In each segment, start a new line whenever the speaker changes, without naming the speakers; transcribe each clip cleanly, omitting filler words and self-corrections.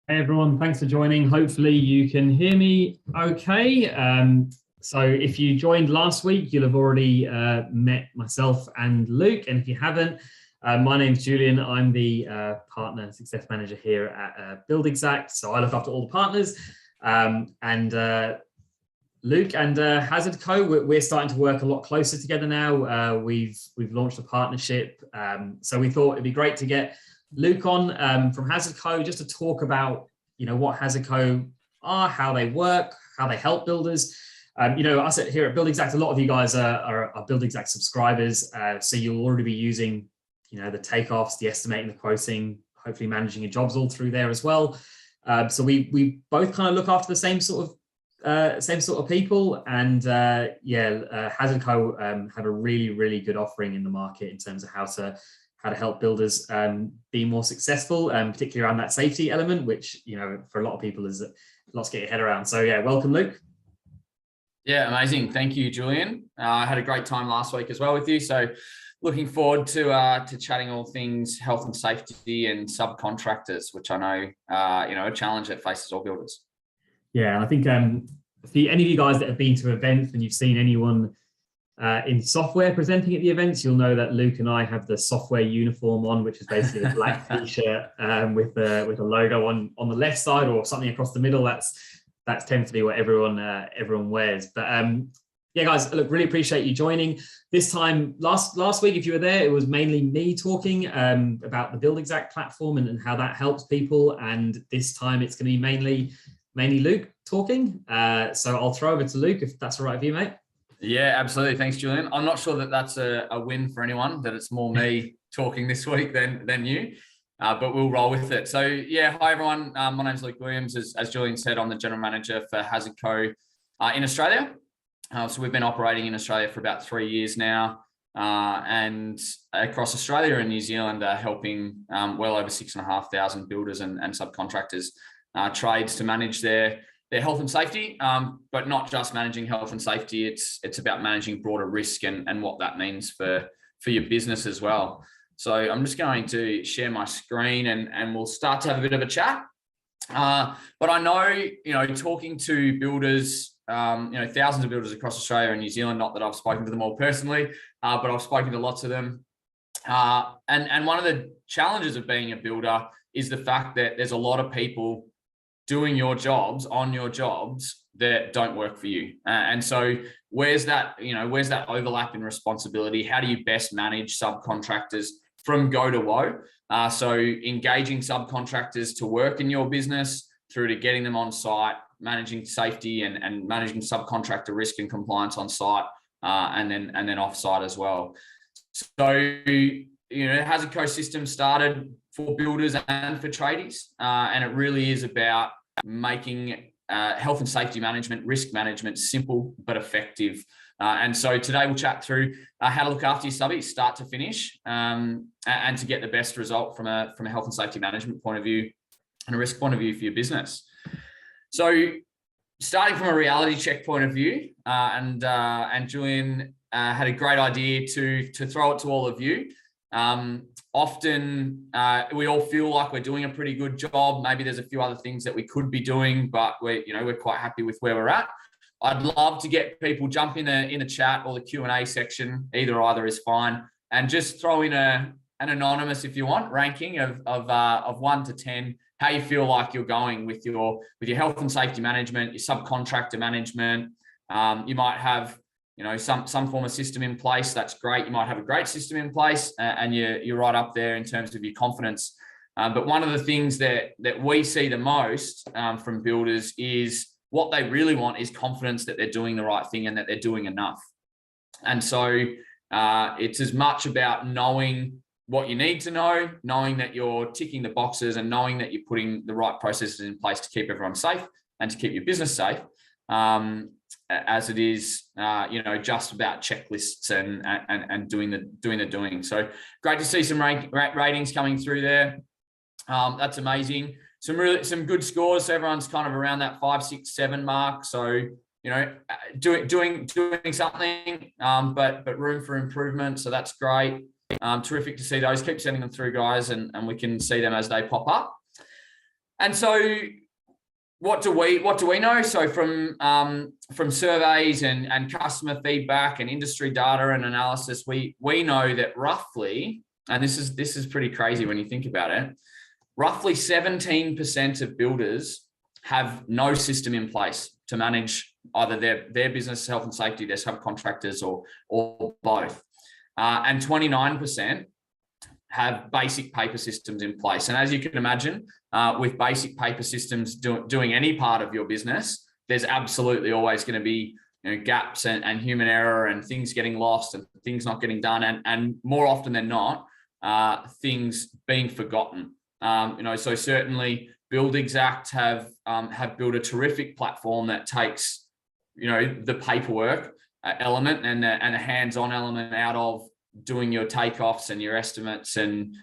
Hey everyone, thanks for joining. Hopefully you can hear me okay. So if you joined last week, you'll have already met myself and Luke. And if you haven't, my name's Julian. I'm the partner and success manager here at Build Exact. So I look after all the partners. And Luke and HazardCo, we're starting to work a lot closer together now. We've launched a partnership. So we thought it'd be great to get Luke on from HazardCo just to talk about, what HazardCo are, how they work, how they help builders. Us here at Build Exact, a lot of you guys are Build Exact subscribers. So you'll already be using, the takeoffs, the estimating, the quoting, hopefully managing your jobs all through there as well. So we both kind of look after the same sort of people, and HazardCo have a really, really good offering in the market in terms of how to help builders be more successful, particularly around that safety element, which, for a lot of people is lots to get your head around. So yeah, welcome, Luke.
Yeah, amazing. Thank you, Julian. I had a great time last week as well with you. So looking forward to chatting all things health and safety and subcontractors, which I know, a challenge that faces all builders.
Yeah, and I think for any of you guys that have been to events and you've seen anyone in software presenting at the events, you'll know that Luke and I have the software uniform on, which is basically a black t-shirt with a logo on the left side or something across the middle. That tends to be what everyone wears. But yeah, guys, look, really appreciate you joining. This time, last week, if you were there, it was mainly me talking about the Build Exact platform and how that helps people. And this time, it's going to be mainly Luke talking. So I'll throw over to Luke if that's all right with you, mate.
Yeah, absolutely. Thanks, Julian. I'm not sure that that's a win for anyone, that it's more me talking this week than you, but we'll roll with it. So yeah, hi everyone. My name's Luke Williams. As Julian said, I'm the general manager for HazardCo in Australia. So we've been operating in Australia for about 3 years now, and across Australia and New Zealand are helping well over 6,500 builders and subcontractors trades to manage their health and safety, but not just managing health and safety. It's about managing broader risk and what that means for your business as well. So I'm just going to share my screen and we'll start to have a bit of a chat. But I know, talking to builders, thousands of builders across Australia and New Zealand, not that I've spoken to them all personally, but I've spoken to lots of them. And one of the challenges of being a builder is the fact that there's a lot of people doing your jobs that don't work for you. And so where's that overlap in responsibility? How do you best manage subcontractors from go to woe? So engaging subcontractors to work in your business through to getting them on site, managing safety and managing subcontractor risk and compliance on site, and then off site as well. So, HazardCo system started for builders and for tradies, and it really is about making health and safety management, risk management simple but effective. And so today we'll chat through how to look after your subbies start to finish, and to get the best result from a health and safety management point of view and a risk point of view for your business. So starting from a reality check point of view, and Julian had a great idea to throw it to all of you. Often we all feel like we're doing a pretty good job. Maybe there's a few other things that we could be doing, but we're quite happy with where we're at. I'd love to get people jump in the chat or the Q&A section. Either is fine, and just throw in an anonymous, if you want, ranking of 1 to 10. How you feel like you're going with your health and safety management, your subcontractor management. You might have some form of system in place. That's great. You might have a great system in place, and you're right up there in terms of your confidence. But one of the things that we see the most from builders is what they really want is confidence that they're doing the right thing and that they're doing enough. And so it's as much about knowing what you need to know, knowing that you're ticking the boxes and knowing that you're putting the right processes in place to keep everyone safe and to keep your business safe, as it is, just about checklists and doing the doing. So great to see some ratings coming through there. That's amazing. Some good scores. So everyone's kind of around that 5, 6, 7 mark. So doing something, but room for improvement. So that's great. Terrific to see those. Keep sending them through, guys, and we can see them as they pop up. And so what do we know? So from surveys and customer feedback and industry data and analysis, we know that roughly, and this is pretty crazy when you think about it, roughly 17% of builders have no system in place to manage either their business health and safety, their subcontractors, or both. And 29% have basic paper systems in place. And as you can imagine, with basic paper systems doing any part of your business, there's absolutely always going to be gaps and human error and things getting lost and things not getting done, and more often than not, things being forgotten. So certainly BuildExact have built a terrific platform that takes the paperwork element and a hands-on element out of doing your takeoffs and your estimates and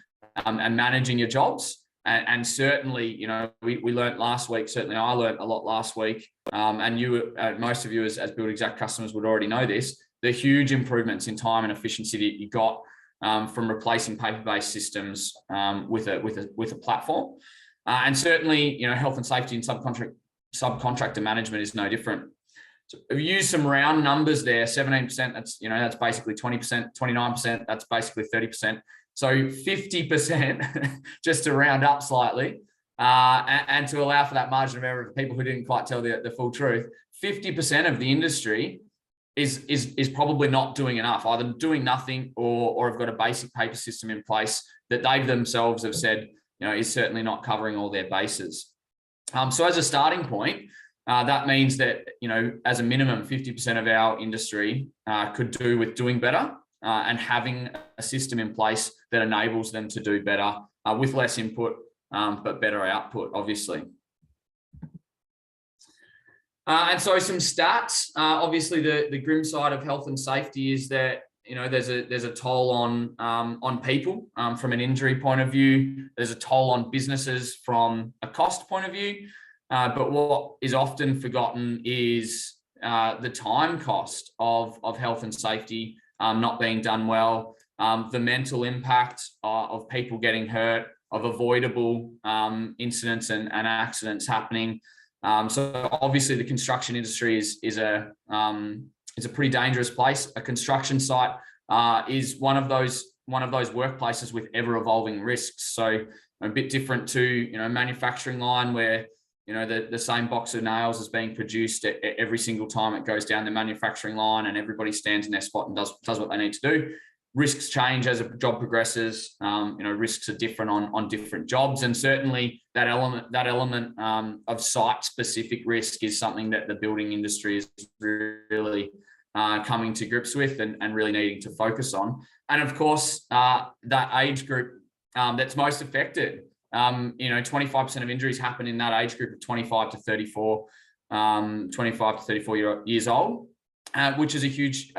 managing your jobs. And certainly, we learned last week, certainly I learned a lot last week, and you, most of you as BuildExact customers would already know this, the huge improvements in time and efficiency that you got from replacing paper-based systems with a platform. And certainly, health and safety and subcontractor management is no different. So we've used some round numbers there. 17%, that's basically 20%, 29%, that's basically 30%. So 50%, just to round up slightly, and to allow for that margin of error for people who didn't quite tell the full truth, 50% of the industry is probably not doing enough, either doing nothing or have got a basic paper system in place that they themselves have said, is certainly not covering all their bases. So as a starting point, that means that, as a minimum, 50% of our industry could do with doing better and having a system in place that enables them to do better with less input, but better output, obviously. And so some stats, obviously the grim side of health and safety is that, there's a toll on people from an injury point of view. There's a toll on businesses from a cost point of view. But what is often forgotten is the time cost of health and safety not being done well, the mental impact of people getting hurt, of avoidable incidents and accidents happening. So obviously the construction industry is a pretty dangerous place. A construction site is one of those workplaces with ever evolving risks. So a bit different to manufacturing line where the same box of nails is being produced every single time it goes down the manufacturing line and everybody stands in their spot and does what they need to do. Risks change as a job progresses. Risks are different on different jobs, and certainly that element of site-specific risk is something that the building industry is really coming to grips with and really needing to focus on. And of course, that age group that's most affected. 25% of injuries happen in that age group of 25 to 34 years old. Which is a huge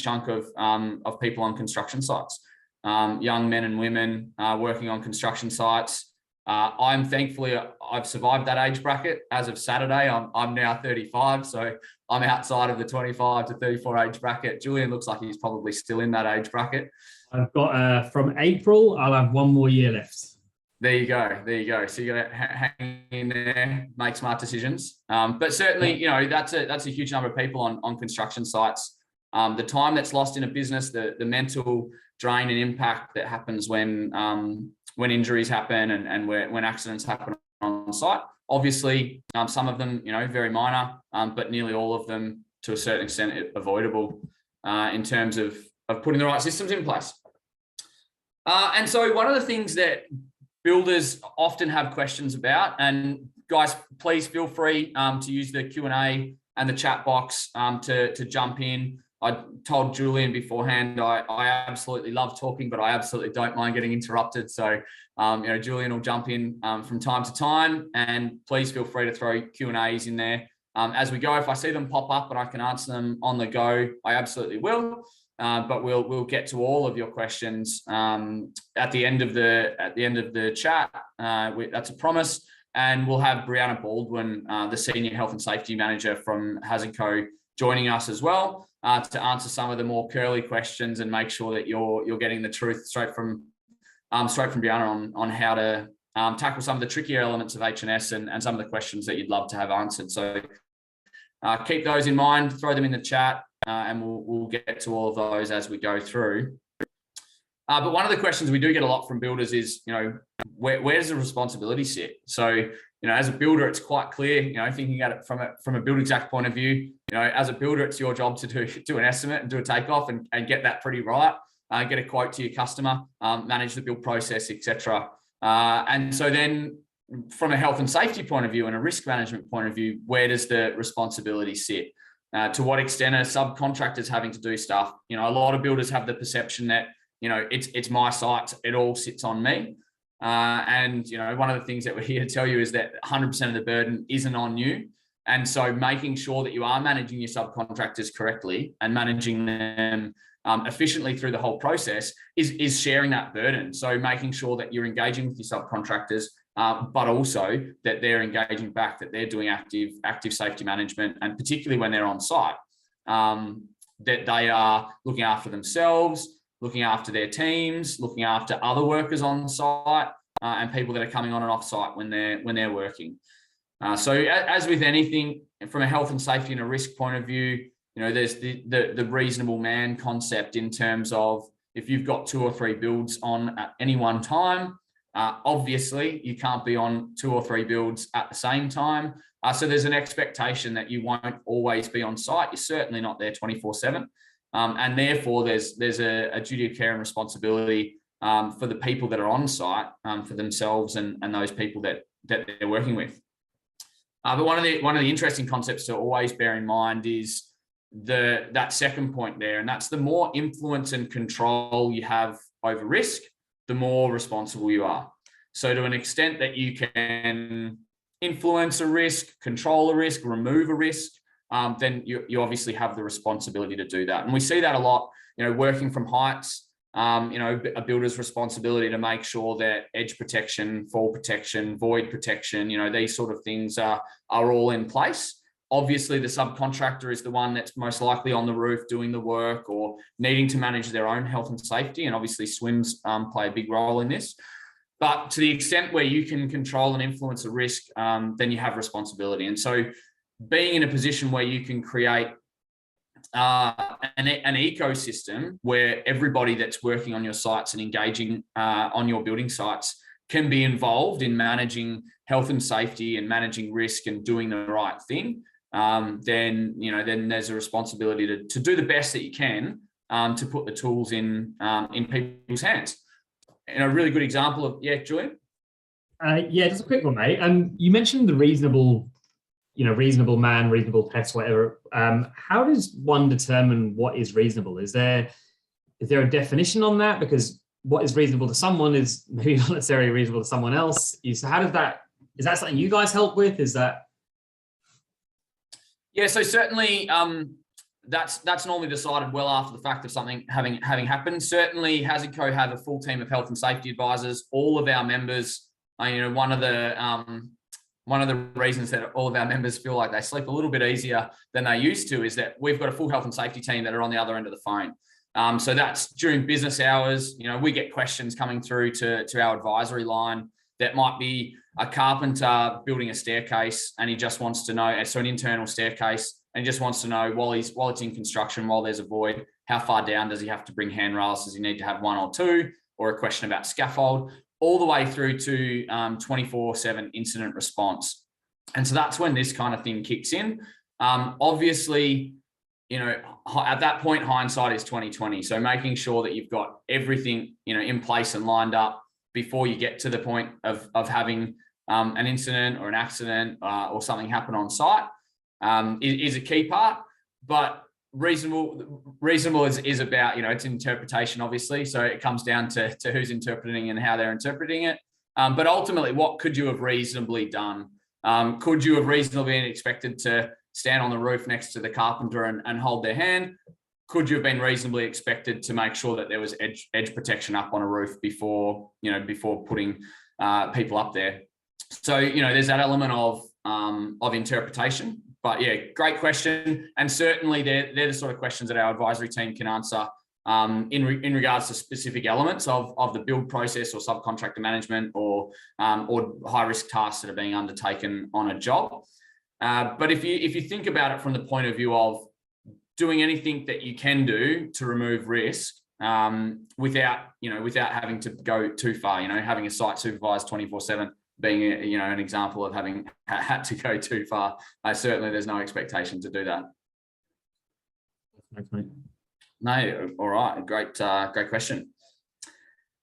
chunk of people on construction sites, young men and women working on construction sites. I'm thankfully I've survived that age bracket as of Saturday. I'm now 35, so I'm outside of the 25 to 34 age bracket. Julian looks like he's probably still in that age bracket. I've
got from April. I'll have one more year left.
There you go. So you got to hang in there, make smart decisions. But certainly, that's a huge number of people on construction sites. The time that's lost in a business, the mental drain and impact that happens when injuries happen and when accidents happen on site. Obviously, some of them, very minor, but nearly all of them, to a certain extent, avoidable in terms of putting the right systems in place. And so one of the things that builders often have questions about, and guys, please feel free to use the Q&A and the chat box to jump in. I told Julian beforehand, I absolutely love talking, but I absolutely don't mind getting interrupted. So, Julian will jump in from time to time, and please feel free to throw Q&As in there as we go. If I see them pop up and I can answer them on the go, I absolutely will. But we'll get to all of your questions at the end of the chat. That's a promise. And we'll have Brianna Baldwin, the Senior Health and Safety Manager from HazardCo, joining us as well to answer some of the more curly questions and make sure that you're getting the truth straight from Brianna on how to tackle some of the trickier elements of H&S and some of the questions that you'd love to have answered. So keep those in mind, throw them in the chat, and we'll get to all of those as we go through. But one of the questions we do get a lot from builders is, where does the responsibility sit? So, as a builder, it's quite clear, thinking at it from a build exact point of view, as a builder, it's your job to do an estimate and do a takeoff and get that pretty right, get a quote to your customer, manage the build process, etc. And so then from a health and safety point of view and a risk management point of view, where does the responsibility sit? To what extent are subcontractors having to do stuff? A lot of builders have the perception that, it's my site, it all sits on me. And one of the things that we're here to tell you is that 100% of the burden isn't on you. And so making sure that you are managing your subcontractors correctly and managing them efficiently through the whole process is sharing that burden. So making sure that you're engaging with your subcontractors, but also that they're engaging back, that they're doing active safety management, and particularly when they're on site, that they are looking after themselves, looking after their teams, looking after other workers on site, and people that are coming on and off site when they're working. So as with anything, from a health and safety and a risk point of view, there's the reasonable man concept in terms of if you've got 2 or 3 builds on at any one time, obviously you can't be on 2 or 3 builds at the same time. So there's an expectation that you won't always be on site. You're certainly not there 24/7. And therefore there's a duty of care and responsibility for the people that are on site, for themselves and those people that they're working with. But one of the interesting concepts to always bear in mind is that second point there, and that's the more influence and control you have over risk, the more responsible you are. So to an extent that you can influence a risk, control a risk, remove a risk, then you obviously have the responsibility to do that. And we see that a lot, working from heights, a builder's responsibility to make sure that edge protection, fall protection, void protection, these sort of things are all in place. Obviously, the subcontractor is the one that's most likely on the roof doing the work or needing to manage their own health and safety. And obviously swims play a big role in this. But to the extent where you can control and influence a risk, then you have responsibility. And so being in a position where you can create an ecosystem where everybody that's working on your sites and engaging on your building sites can be involved in managing health and safety and managing risk and doing the right thing, then there's a responsibility to do the best that you can to put the tools in people's hands. And a really good example of, Julian?
Just a quick one, mate. You mentioned the reasonable man, reasonable pest, whatever. How does one determine what is reasonable? Is there a definition on that? Because what is reasonable to someone is maybe not necessarily reasonable to someone else. So how does that, is that something you guys help with? Is that?
Yeah, so certainly that's normally decided well after the fact of something having happened. Certainly HazardCo have a full team of health and safety advisors. All of our members, one of the reasons that all of our members feel like they sleep a little bit easier than they used to is that we've got a full health and safety team that are on the other end of the phone. So that's during business hours. We get questions coming through to our advisory line that might be a carpenter building a staircase and he just wants to know, so an internal staircase, and he just wants to know while it's in construction, while there's a void, how far down does he have to bring handrails? Does he need to have 1 or 2? Or a question about scaffold, all the way through to 24/7 incident response. And so that's when this kind of thing kicks in. Obviously, at that point, hindsight is 20/20. So making sure that you've got everything, in place and lined up before you get to the point of having an incident or an accident or something happen on site is a key part. But reasonable is about, it's interpretation, obviously. So it comes down to who's interpreting and how they're interpreting it. But ultimately, what could you have reasonably done? Could you have reasonably been expected to stand on the roof next to the carpenter and hold their hand? Could you have been reasonably expected to make sure that there was edge protection up on a roof before putting people up there? So, there's that element of interpretation. But yeah, great question. And certainly they're the sort of questions that our advisory team can answer in regards to specific elements of the build process or subcontractor management or high risk tasks that are being undertaken on a job. But if you think about it from the point of view of doing anything that you can do to remove risk, without having to go too far, having a site supervised 24/7 being an example of having had to go too far. Certainly there's no expectation to do that.
Thanks, mate.
No, all right, great question.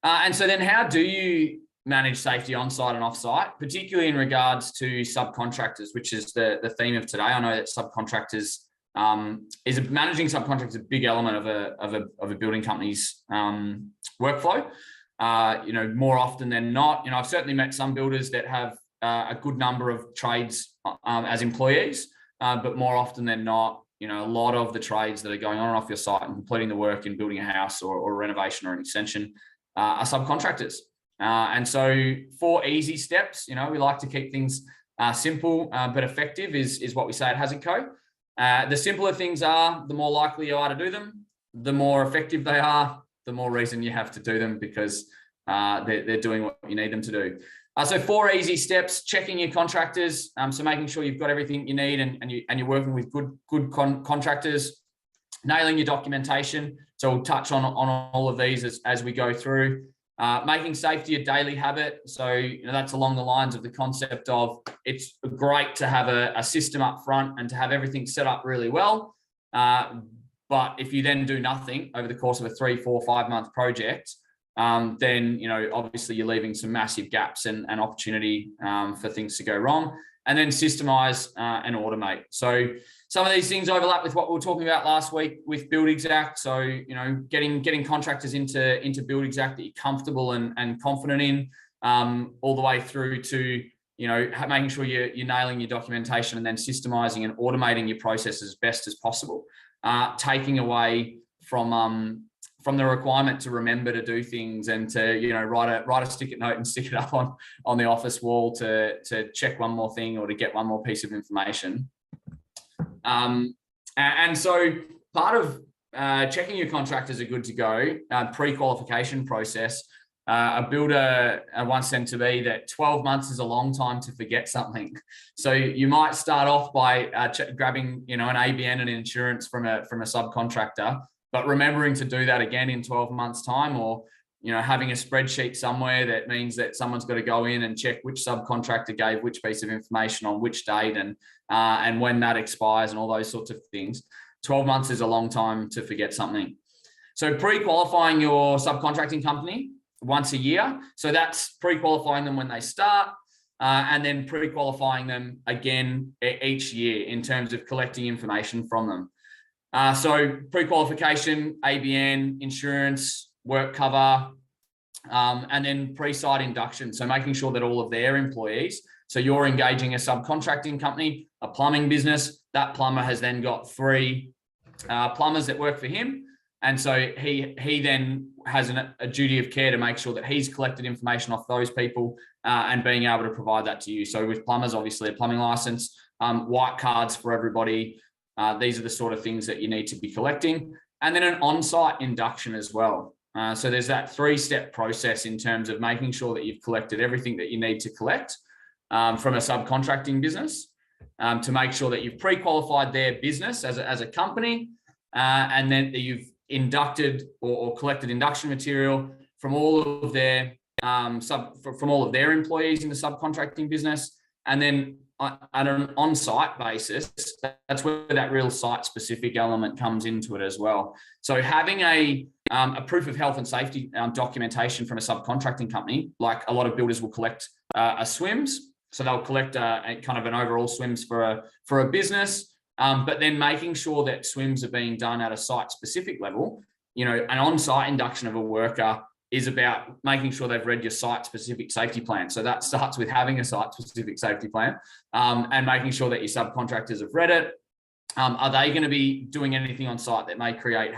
And so then how do you manage safety on site and off site, particularly in regards to subcontractors, which is the theme of today? I know that subcontractors managing subcontractors a big element of a building company's workflow. More often than not, I've certainly met some builders that have a good number of trades as employees, but more often than not, a lot of the trades that are going on and off your site and completing the work in building a house or a renovation or an extension are subcontractors. And so 4 easy steps, we like to keep things simple but effective is what we say at HazardCo. The simpler things are, the more likely you are to do them. The more effective they are, the more reason you have to do them because they're doing what you need them to do. So 4 easy steps: checking your contractors, so making sure you've got everything you need and you're working with good contractors. Nailing your documentation. So we'll touch on all of these as we go through. Making safety a daily habit. So that's along the lines of the concept of it's great to have a system up front and to have everything set up really well. But if you then do nothing over the course of a 3, 4, 5 month project, then obviously you're leaving some massive gaps and opportunity for things to go wrong. And then systemize and automate. So some of these things overlap with what we were talking about last week with Build Exact. So getting contractors into Build Exact that you're comfortable and confident in, all the way through to making sure you're nailing your documentation and then systemizing and automating your processes as best as possible. Taking away from the requirement to remember to do things and to write a stick-it note and stick it up on the office wall to check one more thing or to get one more piece of information. And so part of checking your contractors are good to go. Pre-qualification process. A builder once said to me that 12 months is a long time to forget something. So you might start off by grabbing an ABN and insurance from a subcontractor, but remembering to do that again in 12 months time, or having a spreadsheet somewhere that means that someone's got to go in and check which subcontractor gave which piece of information on which date and when that expires and all those sorts of things. 12 months is a long time to forget something. So pre-qualifying your subcontracting company once a year. So that's pre-qualifying them when they start and then pre-qualifying them again each year in terms of collecting information from them. So pre-qualification, ABN, insurance, work cover, and then pre-site induction. So making sure that all of their employees, so you're engaging a subcontracting company, a plumbing business, that plumber has then got 3 plumbers that work for him. And so he then has a duty of care to make sure that he's collected information off those people and being able to provide that to you. So with plumbers, obviously a plumbing license, white cards for everybody. These are the sort of things that you need to be collecting. And then an on-site induction as well. So there's that 3-step process in terms of making sure that you've collected everything that you need to collect from a subcontracting business to make sure that you've pre-qualified their business as a company and then that you've inducted or collected induction material from all of their from all of their employees in the subcontracting business. And then at an on-site basis, that's where that real site-specific element comes into it as well. So having a proof of health and safety documentation from a subcontracting company, like a lot of builders will collect a SWIMS, so they'll collect a kind of an overall SWIMS for a business, but then making sure that SWIMS are being done at a site-specific level. An on-site induction of a worker is about making sure they've read your site-specific safety plan. So that starts with having a site-specific safety plan and making sure that your subcontractors have read it. Are they going to be doing anything on site that may create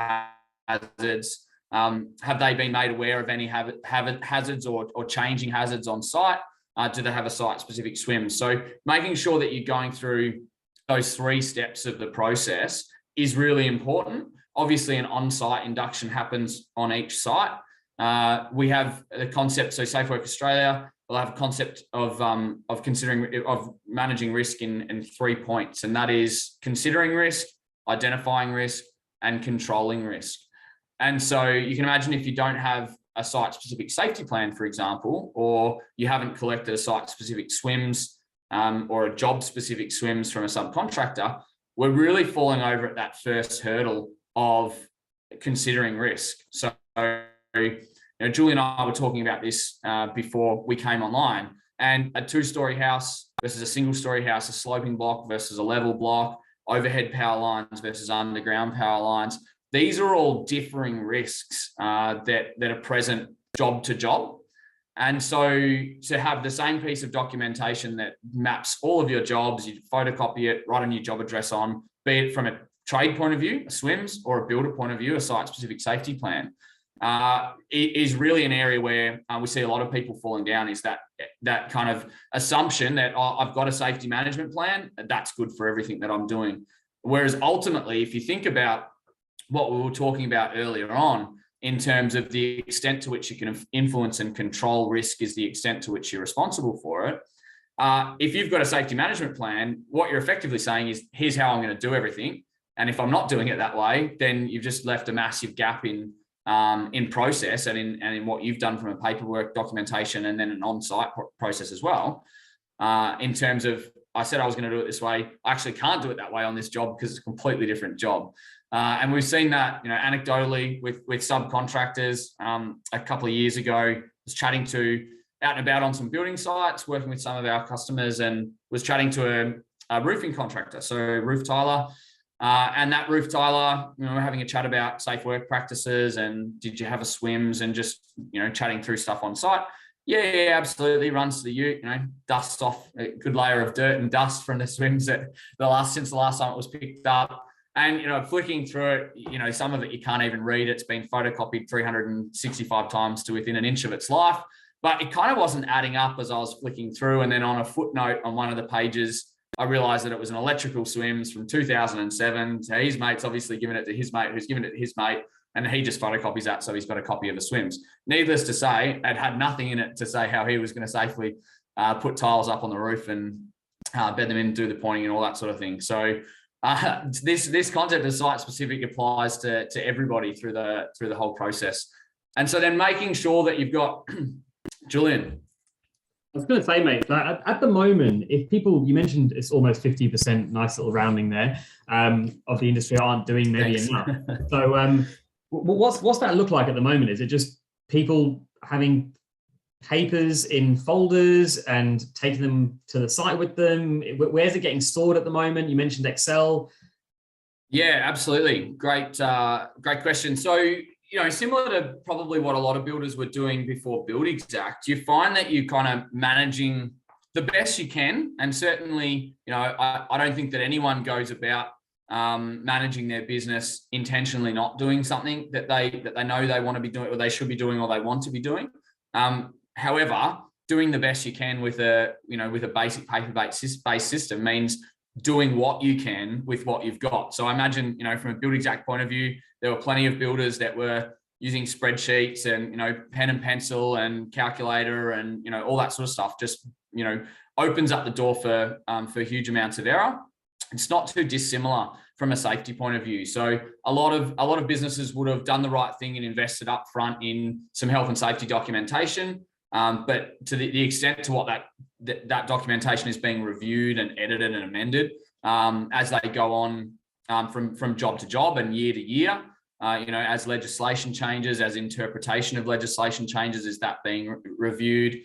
hazards? Have they been made aware of any hazards or changing hazards on site? Do they have a site-specific SWIM? So making sure that you're going through those 3 steps of the process is really important. obviously an on-site induction happens on each site. We have the concept, so Safe Work Australia will have a concept of managing risk in 3 points, and that is considering risk, identifying risk, and controlling risk. And so you can imagine if you don't have a site-specific safety plan, for example, or you haven't collected a site-specific SWIMS or a job-specific SWIMS from a subcontractor, we're really falling over at that first hurdle of considering risk. So, Julie and I were talking about this before we came online, and a 2-story house versus a single-story house, a sloping block versus a level block, overhead power lines versus underground power lines. These are all differing risks that are present job to job. And so to have the same piece of documentation that maps all of your jobs, you photocopy it, write a new job address on, be it from a trade point of view, a SWIMS, or a builder point of view, a site-specific safety plan, is really an area where we see a lot of people falling down, is that kind of assumption that I've got a safety management plan, that's good for everything that I'm doing. Whereas ultimately, if you think about what we were talking about earlier on, in terms of the extent to which you can influence and control risk is the extent to which you're responsible for it. If you've got a safety management plan, what you're effectively saying is, here's how I'm going to do everything. And if I'm not doing it that way, then you've just left a massive gap in process and in what you've done from a paperwork, documentation, and then an on-site process as well. In terms of, I said I was going to do it this way, I actually can't do it that way on this job because it's a completely different job. And we've seen that, anecdotally with subcontractors. A couple of years ago, I was chatting to out and about on some building sites, working with some of our customers, and was chatting to a roofing contractor, so roof tiler. And that roof tiler, we're having a chat about safe work practices and did you have a SWIMS, and just, chatting through stuff on site. Yeah, absolutely. Runs to the ute, dusts off a good layer of dirt and dust from the SWIMS since the last time it was picked up. And, flicking through it, some of it you can't even read. It's been photocopied 365 times to within an inch of its life. But it kind of wasn't adding up as I was flicking through. And then on a footnote on one of the pages, I realized that it was an electrical SWIMS from 2007. So his mate's obviously given it to his mate, who's given it to his mate, and he just photocopies that, so he's got a copy of the SWIMS. Needless to say, it had nothing in it to say how he was going to safely put tiles up on the roof and bed them in, do the pointing and all that sort of thing. So this concept of site-specific applies to everybody through the whole process. And so then making sure that you've got, Julian.
I was going to say, mate, that at the moment, if people, you mentioned it's almost 50%, nice little rounding there, of the industry aren't doing maybe enough. So what's that look like at the moment? Is it just people having papers in folders and taking them to the site with them? Where's it getting stored at the moment? You mentioned Excel.
Yeah, absolutely. Great question. So, similar to probably what a lot of builders were doing before BuildExact, you find that you're kind of managing the best you can. And certainly, I don't think that anyone goes about managing their business intentionally not doing something that they know they want to be doing, or they should be doing, or they want to be doing. However, doing the best you can with a basic paper-based system means doing what you can with what you've got. So I imagine, from a BuildExact point of view, there were plenty of builders that were using spreadsheets and, pen and pencil and calculator and, all that sort of stuff. Just, opens up the door for huge amounts of error. It's not too dissimilar from a safety point of view. So a lot of businesses would have done the right thing and invested up front in some health and safety documentation. But to the extent to what that documentation is being reviewed and edited and amended as they go on from job to job and year to year, as legislation changes, as interpretation of legislation changes, is that being reviewed?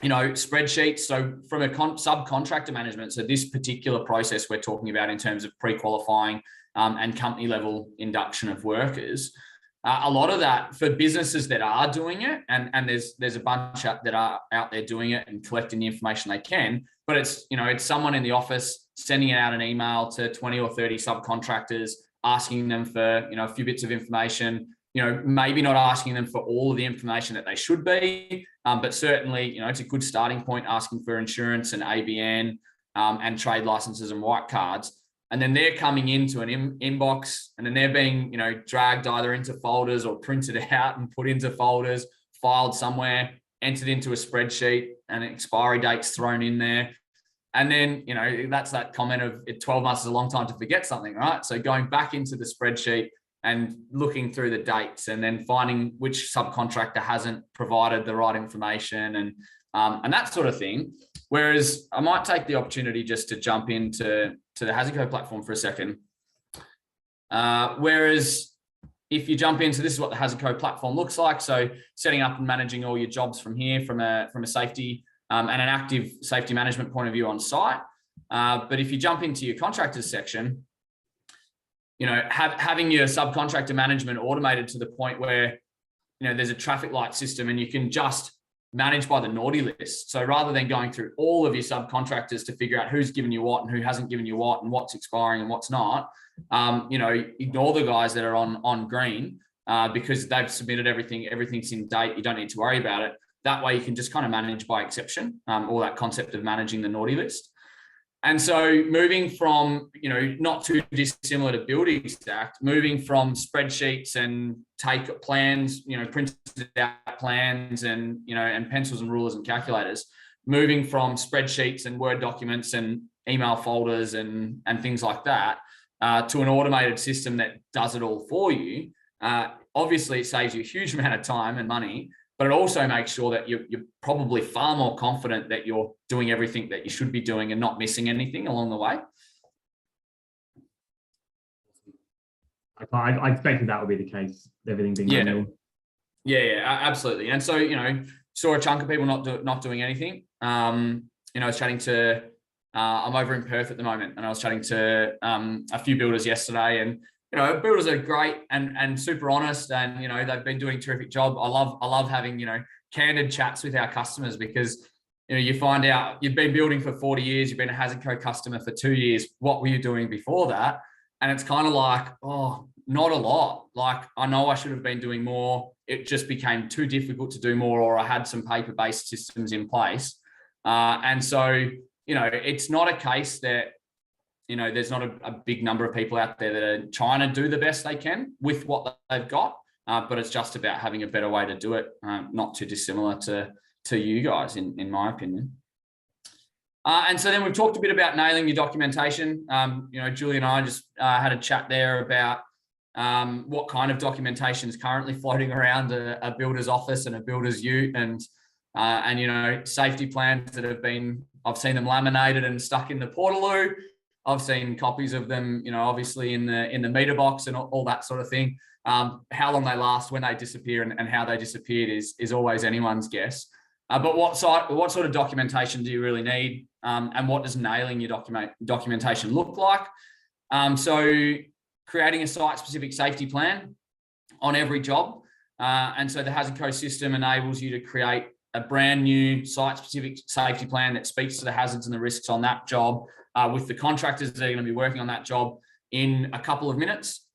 Spreadsheets. So from a subcontractor management, so this particular process we're talking about in terms of pre-qualifying and company level induction of workers, a lot of that for businesses that are doing it, and there's a bunch that are out there doing it and collecting the information they can, but it's someone in the office sending out an email to 20 or 30 subcontractors, asking them for a few bits of information, maybe not asking them for all of the information that they should be, but certainly it's a good starting point, asking for insurance and ABN and trade licenses and white cards. and then they're coming into an inbox, and then they're being, dragged either into folders or printed out and put into folders, filed somewhere, entered into a spreadsheet, and expiry dates thrown in there. And then, that's that comment of 12 months is a long time to forget something, right? So going back into the spreadsheet and looking through the dates, and then finding which subcontractor hasn't provided the right information, and that sort of thing. Whereas I might take the opportunity just to jump into the HazardCo platform for a second. Whereas if you jump into, this is what the HazardCo platform looks like. So setting up and managing all your jobs from here, from a safety and an active safety management point of view on site. But if you jump into your contractors section, having your subcontractor management automated to the point where, there's a traffic light system and you can just manage by the naughty list. So rather than going through all of your subcontractors to figure out who's given you what and who hasn't given you what and what's expiring and what's not, ignore the guys that are on green because they've submitted everything, everything's in date. You don't need to worry about it. That way you can just kind of manage by exception, all that concept of managing the naughty list. And so moving from, not too dissimilar to building stacked, moving from spreadsheets and take plans, printed out plans and, and pencils and rulers and calculators, moving from spreadsheets and Word documents and email folders and things like that to an automated system that does it all for you. Obviously, it saves you a huge amount of time and money, but it also makes sure that you're probably far more confident that you're doing everything that you should be doing and not missing anything along the way.
I expected that would be the case, everything being manual.
Yeah, absolutely. And so, saw a chunk of people not doing anything. I was chatting to, I'm over in Perth at the moment, and I was chatting to a few builders yesterday, and builders are great and super honest, and they've been doing a terrific job. I love having candid chats with our customers, because you find out you've been building for 40 years, you've been a HazardCo customer for 2 years. What were you doing before that? And it's kind of like, oh, not a lot. Like, I know I should have been doing more. It just became too difficult to do more, or I had some paper-based systems in place. And so, it's not a case that there's not a big number of people out there that are trying to do the best they can with what they've got, but it's just about having a better way to do it, not too dissimilar to you guys, in my opinion. And so then we've talked a bit about nailing your documentation. Julie and I just had a chat there about what kind of documentation is currently floating around a builder's office and a builder's ute, and safety plans that have been, I've seen them laminated and stuck in the Portaloo. I've seen copies of them, obviously in the meter box and all that sort of thing. How long they last, when they disappear, and how they disappeared is always anyone's guess. But what sort of documentation do you really need, and what does nailing your documentation look like? So creating a site-specific safety plan on every job, and so the HazardCo system enables you to create a brand new site-specific safety plan that speaks to the hazards and the risks on that job, with the contractors that are going to be working on that job in a couple of minutes.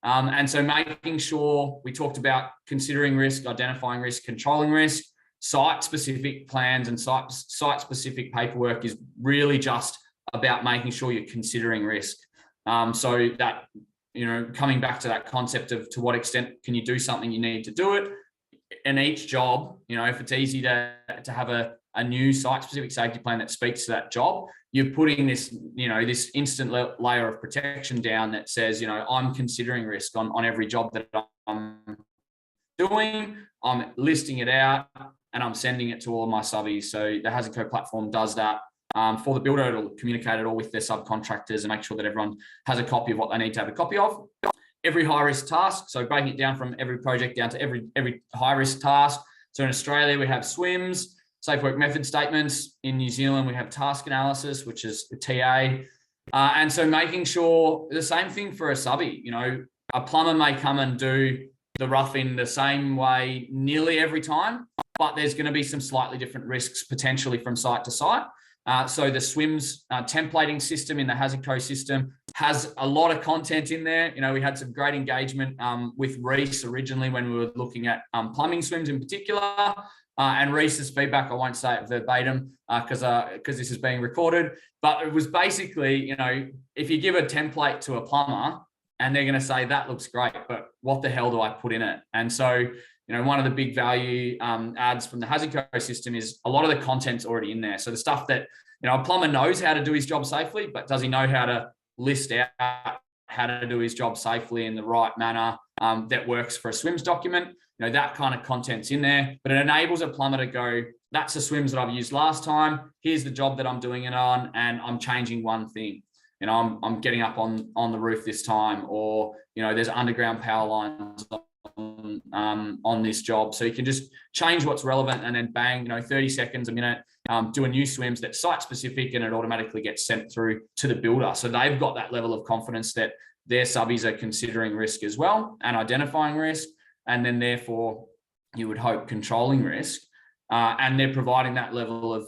And so making sure, we talked about considering risk, identifying risk, controlling risk. Site-specific plans and site-specific paperwork is really just about making sure you're considering risk. So that, coming back to that concept of to what extent can you do something, you need to do it. In each job, if it's easy to have a new site-specific safety plan that speaks to that job, you're putting this, this instant layer of protection down that says, I'm considering risk on every job that I'm doing, I'm listing it out, and I'm sending it to all of my subbies. So the HazardCo platform does that for the builder. It'll communicate it all with their subcontractors and make sure that everyone has a copy of what they need to have a copy of. Every high-risk task, so breaking it down from every project down to every high-risk task. So in Australia, we have SWIMs, safe work method statements. In New Zealand, we have task analysis, which is a TA. And so making sure, the same thing for a subby, a plumber may come and do the roughing the same way nearly every time, but there's going to be some slightly different risks potentially from site to site. So the SWIMS templating system in the HazardCo system has a lot of content in there. We had some great engagement with Reese originally when we were looking at plumbing swims in particular. And Reese's feedback, I won't say it verbatim because this is being recorded, but it was basically, if you give a template to a plumber and they're going to say, that looks great, but what the hell do I put in it? And so, one of the big value adds from the HazardCo system is a lot of the content's already in there. So the stuff that, a plumber knows how to do his job safely, but does he know how to list out how to do his job safely in the right manner that works for a swims document? That kind of content's in there, but it enables a plumber to go, that's the swims that I've used last time. Here's the job that I'm doing it on, and I'm changing one thing. I'm getting up on the roof this time, or, there's underground power lines on this job. So you can just change what's relevant and then bang, 30 seconds, a minute, do a new swims that's site specific, and it automatically gets sent through to the builder. So they've got that level of confidence that their subbies are considering risk as well and identifying risk. And then therefore you would hope controlling risk. And they're providing that level of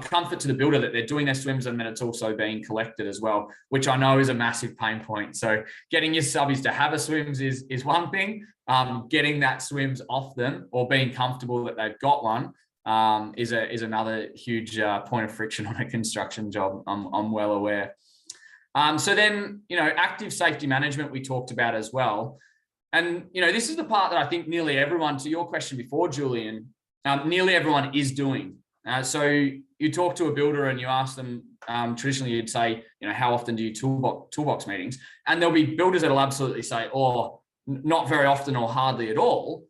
comfort to the builder that they're doing their swims and that it's also being collected as well, which I know is a massive pain point. So getting your subbies to have a swims is one thing. Getting that swims off them or being comfortable that they've got one is another huge point of friction on a construction job. I'm well aware. So then, active safety management we talked about as well. And, this is the part that I think nearly everyone, to your question before, Julian, nearly everyone is doing. So you talk to a builder and you ask them, traditionally you'd say, how often do you toolbox meetings? And there'll be builders that'll absolutely say, oh, not very often or hardly at all.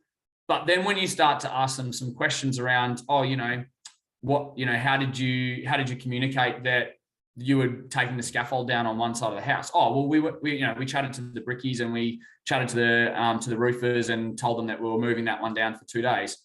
But then when you start to ask them some questions around, how did you communicate that you were taking the scaffold down on one side of the house? Oh, well, we chatted to the brickies and we chatted to the roofers and told them that we were moving that one down for 2 days.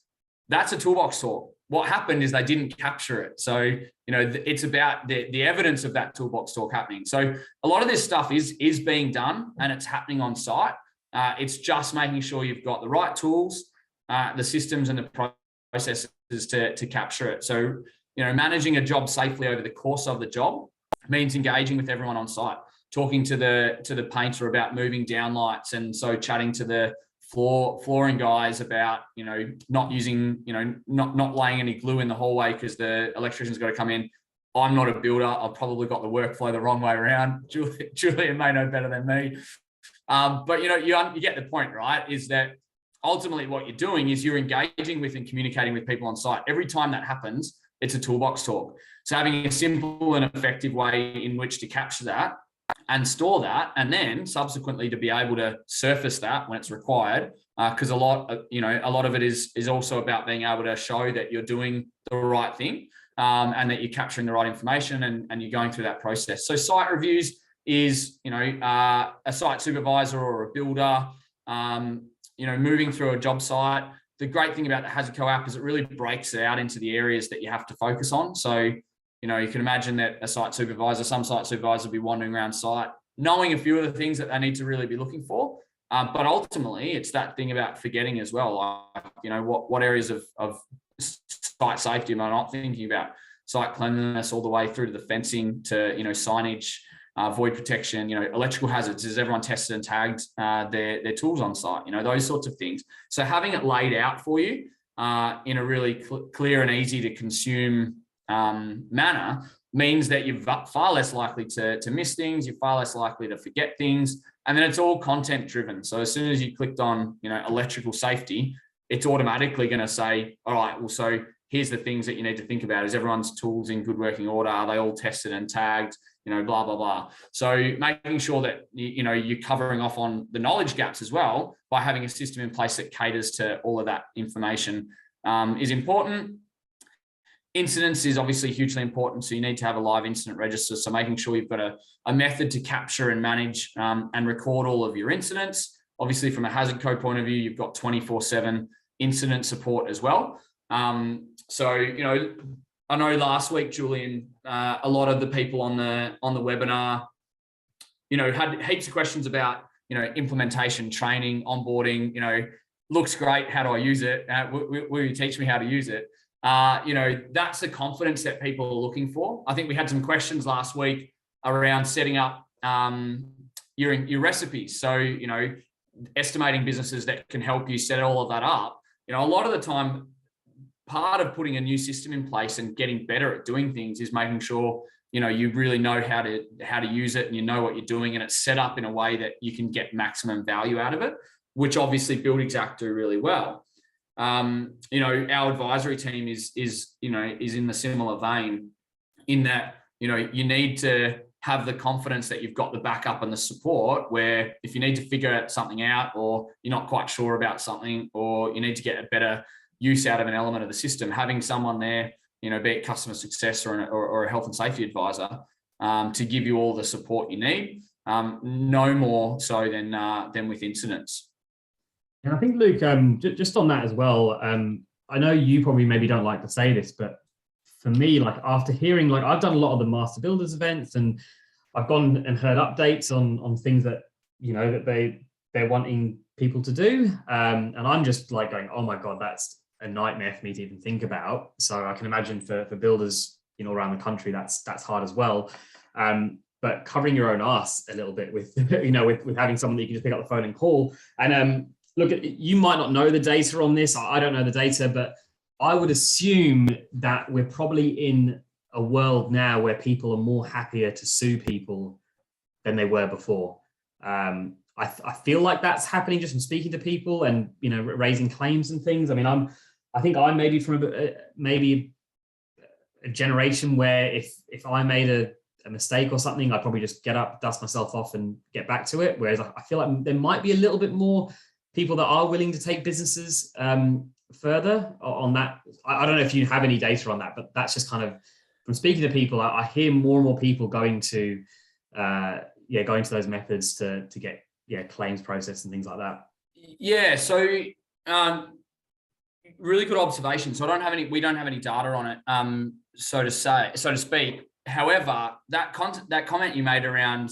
That's a toolbox talk. What happened is they didn't capture it. So, it's about the evidence of that toolbox talk happening. So a lot of this stuff is being done and it's happening on site. It's just making sure you've got the right tools, the systems and the processes to capture it. So, managing a job safely over the course of the job means engaging with everyone on site, talking to the painter about moving down lights, and so chatting to the flooring guys about, not using, not laying any glue in the hallway because the electrician's got to come in. I'm not a builder. I've probably got the workflow the wrong way around. Julian may know better than me. But, you get the point, right? Is that ultimately what you're doing is you're engaging with and communicating with people on site. Every time that happens, it's a toolbox talk. So having a simple and effective way in which to capture that and store that, and then subsequently to be able to surface that when it's required, because a lot of it is also about being able to show that you're doing the right thing, and that you're capturing the right information and you're going through that process. So site reviews is, a site supervisor or a builder, moving through a job site. The great thing about the HazardCo app is it really breaks it out into the areas that you have to focus on. So, you can imagine that some site supervisor will be wandering around site, knowing a few of the things that they need to really be looking for. But ultimately, it's that thing about forgetting as well. Like, what areas of site safety am I not thinking about? Site cleanliness all the way through to the fencing to, signage, void protection, electrical hazards. Is everyone tested and tagged their tools on site? Those sorts of things. So having it laid out for you in a really clear and easy to consume manner means that you're far less likely to miss things. You're far less likely to forget things. And then it's all content driven. So as soon as you clicked on, electrical safety, it's automatically going to say, all right, well, so here's the things that you need to think about. Is everyone's tools in good working order? Are they all tested and tagged? Blah, blah, blah. So making sure that, you're covering off on the knowledge gaps as well by having a system in place that caters to all of that information is important. Incidents is obviously hugely important. So you need to have a live incident register. So making sure you've got a method to capture and manage and record all of your incidents. Obviously from a HazardCo point of view, you've got 24/7 incident support as well. So, I know last week, Julian, a lot of the people on the webinar, had heaps of questions about, implementation, training, onboarding, looks great. How do I use it? Will you teach me how to use it? That's the confidence that people are looking for. I think we had some questions last week around setting up your recipes. So, estimating businesses that can help you set all of that up. A lot of the time, part of putting a new system in place and getting better at doing things is making sure you really know how to use it, and you know what you're doing, and it's set up in a way that you can get maximum value out of it, which obviously Build Exact do really well. Our advisory team is in the similar vein, in that you need to have the confidence that you've got the backup and the support, where if you need to figure something out, or you're not quite sure about something, or you need to get a better use out of an element of the system, having someone there, be it customer success or a health and safety advisor, to give you all the support you need, no more so than with incidents.
And I think, Luke, just on that as well, I know you probably maybe don't like to say this, but for me, like after hearing, I've done a lot of the Master Builders events, and I've gone and heard updates on things that, that they're wanting people to do. And I'm just going, oh my God, that's a nightmare for me to even think about. So I can imagine for builders, around the country, that's hard as well. But covering your own arse a little bit with, with having someone that you can just pick up the phone and call. And look, you might not know the data on this. I don't know the data, but I would assume that we're probably in a world now where people are more happier to sue people than they were before. I feel like that's happening just from speaking to people and, raising claims and things. I mean, I think I'm maybe from maybe a generation where if I made a mistake or something, I'd probably just get up, dust myself off and get back to it. Whereas I feel like there might be a little bit more people that are willing to take businesses further on that. I don't know if you have any data on that, but that's just kind of from speaking to people, I hear more and more people going to those methods to get claims processed and things like that.
Yeah. So really good observation. So we don't have any data on it, so to speak. However, that comment you made around,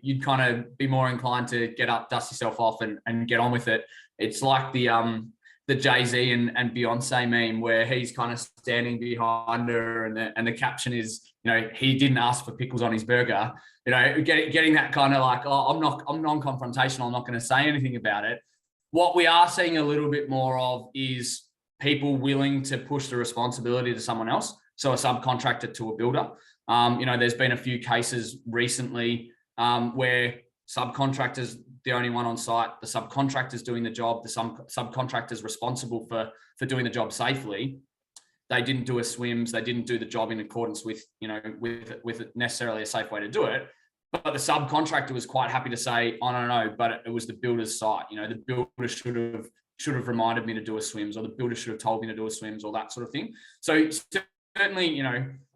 you'd kind of be more inclined to get up, dust yourself off and get on with it. It's like the Jay-Z and Beyonce meme where he's kind of standing behind her and the caption is, he didn't ask for pickles on his burger, getting that kind of like, oh, I'm non-confrontational. I'm not going to say anything about it. What we are seeing a little bit more of is people willing to push the responsibility to someone else. So a subcontractor to a builder. There's been a few cases recently where subcontractors, the only one on site, the subcontractor's doing the job, the subcontractor's responsible for doing the job safely. They didn't do a SWIMS, they didn't do the job in accordance with, with necessarily a safe way to do it. But the subcontractor was quite happy to say, oh, no, but it was the builder's site. The builder should have reminded me to do a SWIMS, or the builder should have told me to do a SWIMS, or that sort of thing. So certainly,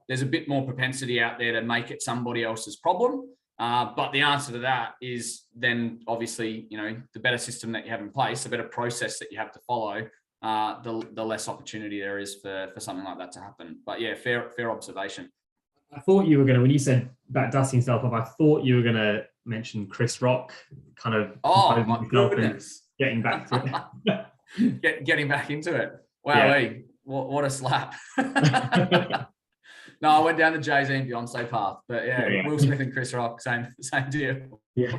there's a bit more propensity out there to make it somebody else's problem. But the answer to that is then obviously, the better system that you have in place, the better process that you have to follow, the less opportunity there is for something like that to happen. But yeah, fair observation.
I thought you were going to, when you said about dusting yourself off, I thought you were going to mention Chris Rock kind of.
Oh my goodness.
Getting back to it.
Getting back into it. Wow, yeah. What a slap. No, I went down the Jay-Z and Beyonce path, but yeah, Will Smith and Chris Rock, same deal.
Yeah.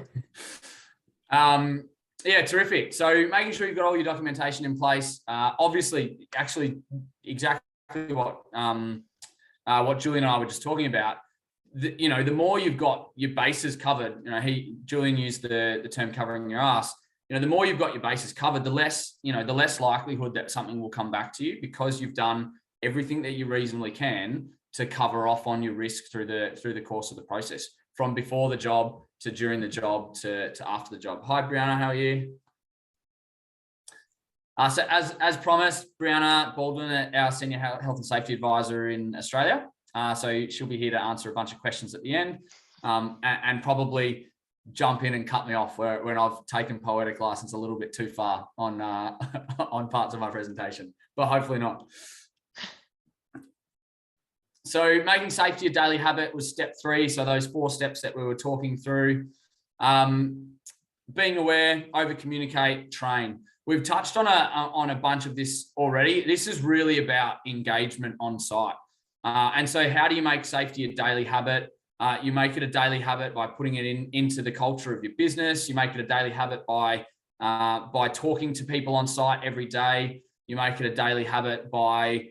Terrific. So making sure you've got all your documentation in place. Obviously, actually, exactly what Julian and I were just talking about. The more you've got your bases covered, Julian used the term covering your ass. The more you've got your bases covered, the less likelihood that something will come back to you, because you've done everything that you reasonably can to cover off on your risk through the course of the process, from before the job to during the job to after the job. Hi, Brianna, how are you? So as promised, Brianna Baldwin, our Senior Health and Safety Advisor in Australia. So she'll be here to answer a bunch of questions at the end, and probably jump in and cut me off when I've taken poetic license a little bit too far on parts of my presentation, but hopefully not. So making safety a daily habit was step 3. So those 4 steps that we were talking through. Being aware, over communicate, train. We've touched on a bunch of this already. This is really about engagement on site. And so how do you make safety a daily habit? You make it a daily habit by putting it into the culture of your business. You make it a daily habit by talking to people on site every day. You make it a daily habit by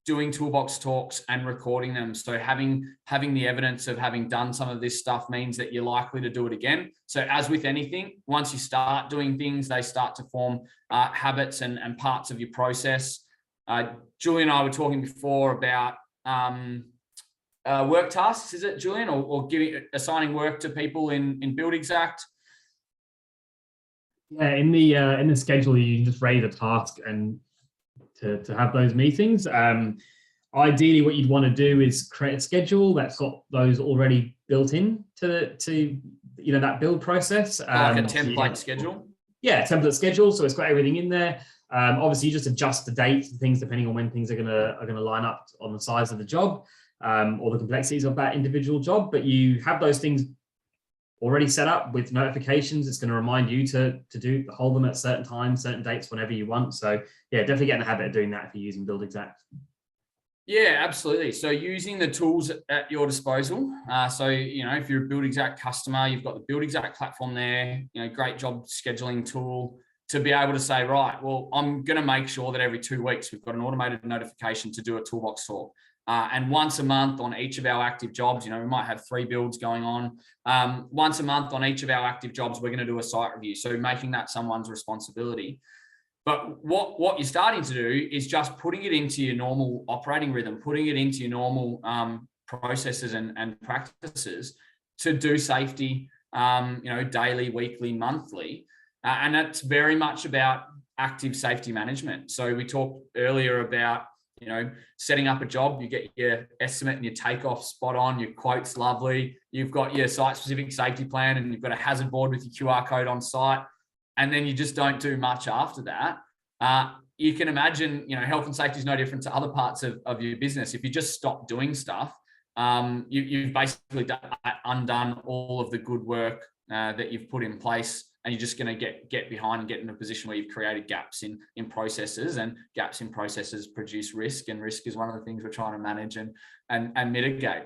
doing toolbox talks and recording them. So having the evidence of having done some of this stuff means that you're likely to do it again. So as with anything, once you start doing things, they start to form habits and parts of your process. Julian and I were talking before about work tasks, is it, Julian, or assigning work to people in Build Exact?
Yeah, in the schedule, you can just raise a task and to have those meetings. Ideally, what you'd want to do is create a schedule that's got those already built in to that build process.
Like a template schedule?
Yeah, template schedule. So it's got everything in there. Obviously, you just adjust the dates and things depending on when things are gonna line up on the size of the job or the complexities of that individual job. But you have those things already set up with notifications. It's going to remind you to hold them at certain times, certain dates, whenever you want. So yeah, definitely get in the habit of doing that if you're using Build Exact. Yeah,
absolutely. So using the tools at your disposal. So, if you're a Build Exact customer, you've got the Build Exact platform there, great job scheduling tool to be able to say, right, well, I'm going to make sure that every 2 weeks we've got an automated notification to do a toolbox talk. And once a month on each of our active jobs, we might have 3 builds going on. Once a month on each of our active jobs, we're going to do a site review. So making that someone's responsibility. But what you're starting to do is just putting it into your normal operating rhythm, putting it into your normal processes and practices to do safety, daily, weekly, monthly. And that's very much about active safety management. So we talked earlier about setting up a job, you get your estimate and your takeoff spot on, your quote's lovely, you've got your site-specific safety plan, and you've got a hazard board with your QR code on site, and then you just don't do much after that. You can imagine, health and safety is no different to other parts of your business. If you just stop doing stuff, you've basically undone all of the good work that you've put in place, and you're just going to get behind and get in a position where you've created gaps in processes, and gaps in processes produce risk, and risk is one of the things we're trying to manage and mitigate.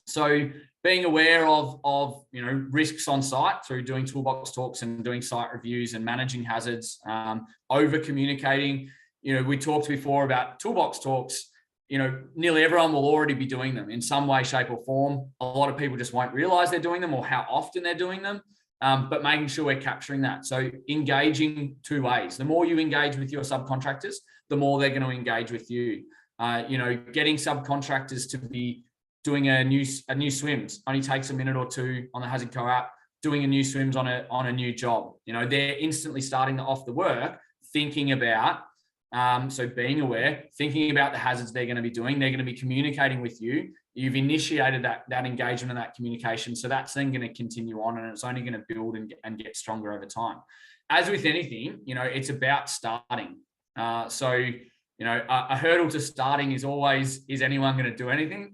So being aware of risks on site through doing toolbox talks and doing site reviews and managing hazards, over communicating. We talked before about toolbox talks. Nearly everyone will already be doing them in some way, shape, or form. A lot of people just won't realize they're doing them or how often they're doing them. But making sure we're capturing that. So engaging 2 ways. The more you engage with your subcontractors, the more they're going to engage with you. Getting subcontractors to be doing a new swims only takes a minute or 2 on the HazardCo app. Doing a new swims on a new job. They're instantly starting off the work thinking about. So being aware, thinking about the hazards they're going to be doing. They're going to be communicating with you. You've initiated that engagement and that communication. So that's then going to continue on, and it's only going to build and get stronger over time. As with anything, it's about starting. A hurdle to starting is always, is anyone going to do anything?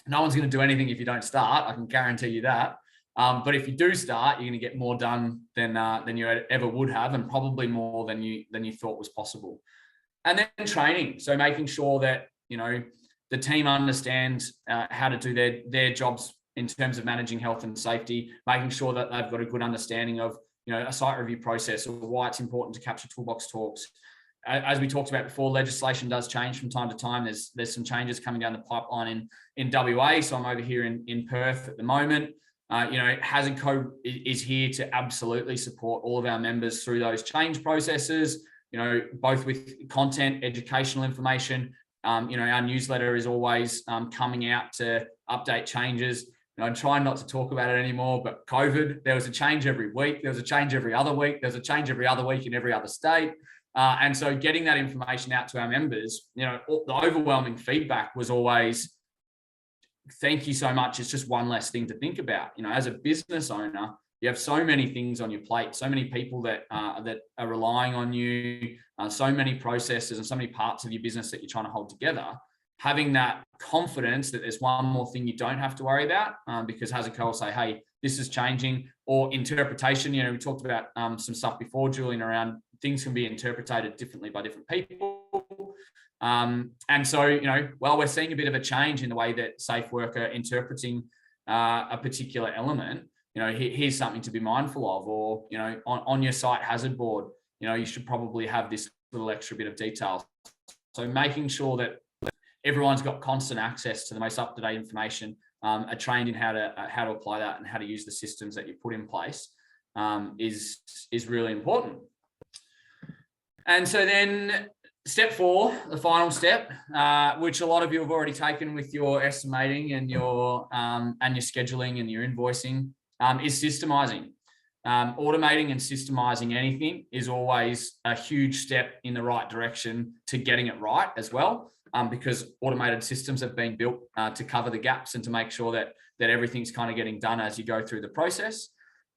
No one's going to do anything if you don't start. I can guarantee you that. But if you do start, you're going to get more done than you ever would have, and probably more than you thought was possible. And then training. So making sure that, the team understands how to do their jobs in terms of managing health and safety, making sure that they've got a good understanding of, a site review process, or why it's important to capture toolbox talks. As we talked about before, legislation does change from time to time. There's some changes coming down the pipeline in WA. So I'm over here in Perth at the moment. HazardCo is here to absolutely support all of our members through those change processes, both with content, educational information. Our newsletter is always coming out to update changes. I'm trying not to talk about it anymore, but COVID, there was a change every week. There was a change every other week. There's a change every other week in every other state. And so getting that information out to our members, the overwhelming feedback was always, thank you so much. It's just one less thing to think about. As a business owner, you have so many things on your plate, so many people that are relying on you, so many processes and so many parts of your business that you're trying to hold together. Having that confidence that there's one more thing you don't have to worry about, because HazardCo will say, hey, this is changing. Or interpretation, we talked about some stuff before, Julian, around things can be interpreted differently by different people. And so, while we're seeing a bit of a change in the way that safe work are interpreting a particular element, here's something to be mindful of, or, on your site hazard board, you should probably have this little extra bit of detail. So making sure that everyone's got constant access to the most up-to-date information, are trained in how to apply that and how to use the systems that you put in place, is really important. And so then step 4, the final step, which a lot of you have already taken with your estimating and your scheduling and your invoicing, is systemizing. Automating and systemizing anything is always a huge step in the right direction to getting it right as well, because automated systems have been built to cover the gaps and to make sure that everything's kind of getting done as you go through the process.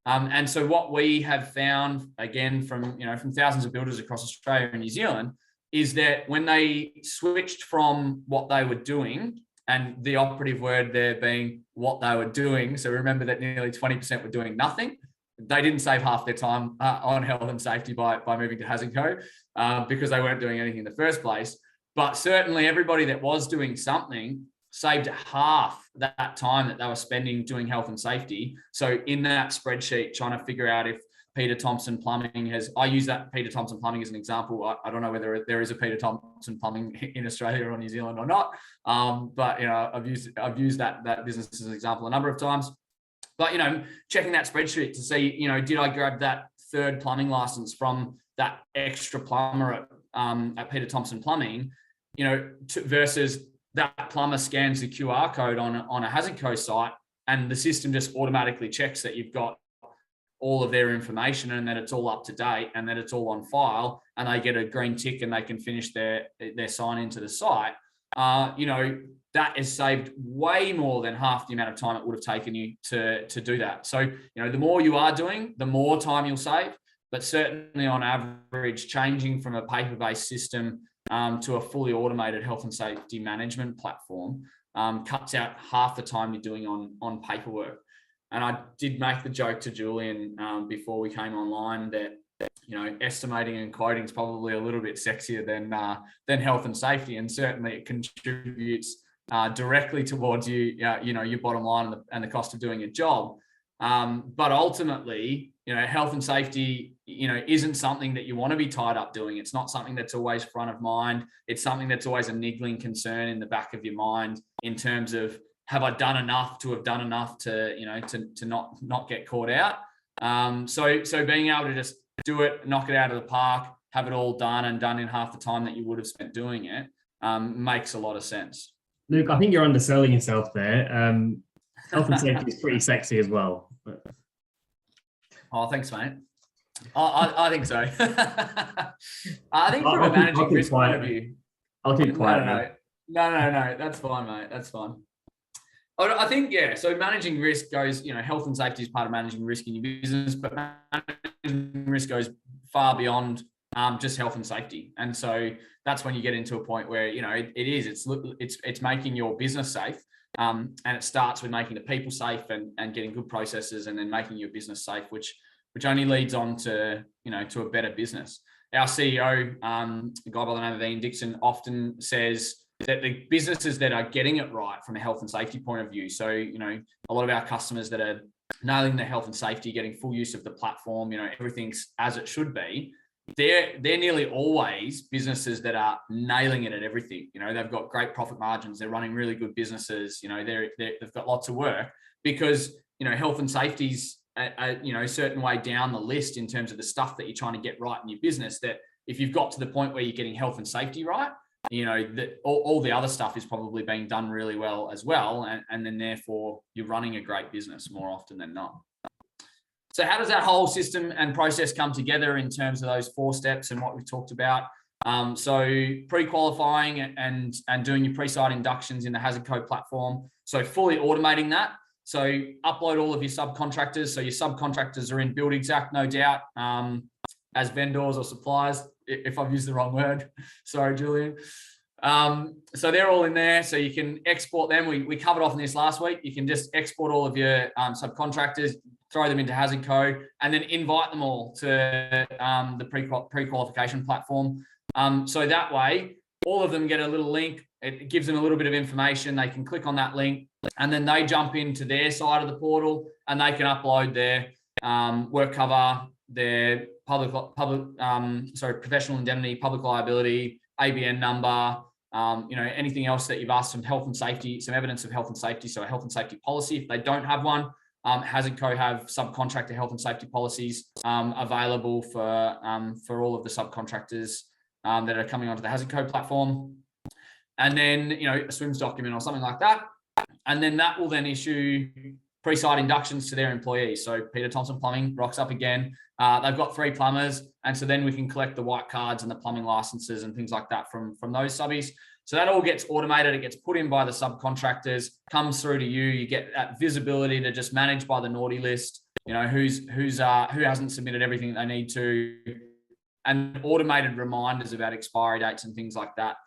And so what we have found, again, from thousands of builders across Australia and New Zealand, is that when they switched from what they were doing, and the operative word there being what they were doing, so remember that nearly 20% were doing nothing. They didn't save half their time on health and safety by moving to HazardCo, because they weren't doing anything in the first place. But certainly everybody that was doing something saved half that time that they were spending doing health and safety. So in that spreadsheet, trying to figure out if Peter Thompson Plumbing I use that Peter Thompson Plumbing as an example. I don't know whether there is a Peter Thompson Plumbing in Australia or New Zealand or not. But I've used that business as an example a number of times. But checking that spreadsheet to see, did I grab that third plumbing license from that extra plumber at Peter Thompson Plumbing, versus that plumber scans the QR code on a HazardCo site, and the system just automatically checks that you've got all of their information and that it's all up to date and that it's all on file, and they get a green tick and they can finish their sign into the site. That has saved way more than half the amount of time it would have taken you to do that. So, the more you are doing, the more time you'll save, but certainly on average, changing from a paper-based system to a fully automated health and safety management platform cuts out half the time you're doing on paperwork. And I did make the joke to Julian before we came online that, estimating and quoting is probably a little bit sexier than health and safety, and certainly it contributes directly towards your bottom line and the cost of doing your job. But ultimately, health and safety, isn't something that you want to be tied up doing. It's not something that's always front of mind. It's something that's always a niggling concern in the back of your mind in terms of, have I done enough to not get caught out? So being able to just do it, knock it out of the park, have it all done and done in half the time that you would have spent doing it, makes a lot of sense.
Luke, I think you're underselling yourself there. Health and safety is pretty sexy as well.
Oh, thanks, mate. I think so. I think from a managing risk point of view.
I'll keep quiet.
No. That's fine, mate. That's fine. I think, yeah, so managing risk goes, health and safety is part of managing risk in your business, but managing risk goes far beyond just health and safety. And so that's when you get into a point where, it's making your business safe. And it starts with making the people safe and getting good processes, and then making your business safe, which only leads on to, to a better business. Our CEO, a guy by the name of Induction, often says that the businesses that are getting it right from a health and safety point of view. So, a lot of our customers that are nailing their health and safety, getting full use of the platform, everything's as it should be. They're nearly always businesses that are nailing it at everything. They've got great profit margins. They're running really good businesses. They've got lots of work because, health and safety's a certain way down the list in terms of the stuff that you're trying to get right in your business, that if you've got to the point where you're getting health and safety right, that all the other stuff is probably being done really well as well. And then therefore you're running a great business more often than not. So how does that whole system and process come together in terms of those 4 steps and what we've talked about? So pre-qualifying and doing your pre-site inductions in the HazardCo platform. So fully automating that. So upload all of your subcontractors. So your subcontractors are in Build Exact, no doubt, as vendors or suppliers, if I've used the wrong word. Sorry, Julian. So they're all in there. So you can export them. We covered off in this last week. You can just export all of your subcontractors, throw them into HazardCo, and then invite them all to the pre-qualification platform. So that way, all of them get a little link. it gives them a little bit of information. They can click on that link, and then they jump into their side of the portal, and they can upload their work cover, their professional indemnity, public liability, ABN number, anything else that you've asked, some health and safety, some evidence of health and safety. So a health and safety policy, if they don't have one. HazardCo have subcontractor health and safety policies available for all of the subcontractors that are coming onto the HazardCo platform. And then, a SWIMS document or something like that. And then that will then issue pre-site inductions to their employees. So Peter Thompson Plumbing rocks up again. They've got 3 plumbers. And so then we can collect the white cards and the plumbing licenses and things like that from those subbies. So that all gets automated. It gets put in by the subcontractors, comes through to you. You get that visibility to just manage by the naughty list, who hasn't submitted everything that they need to, and automated reminders about expiry dates and things like that.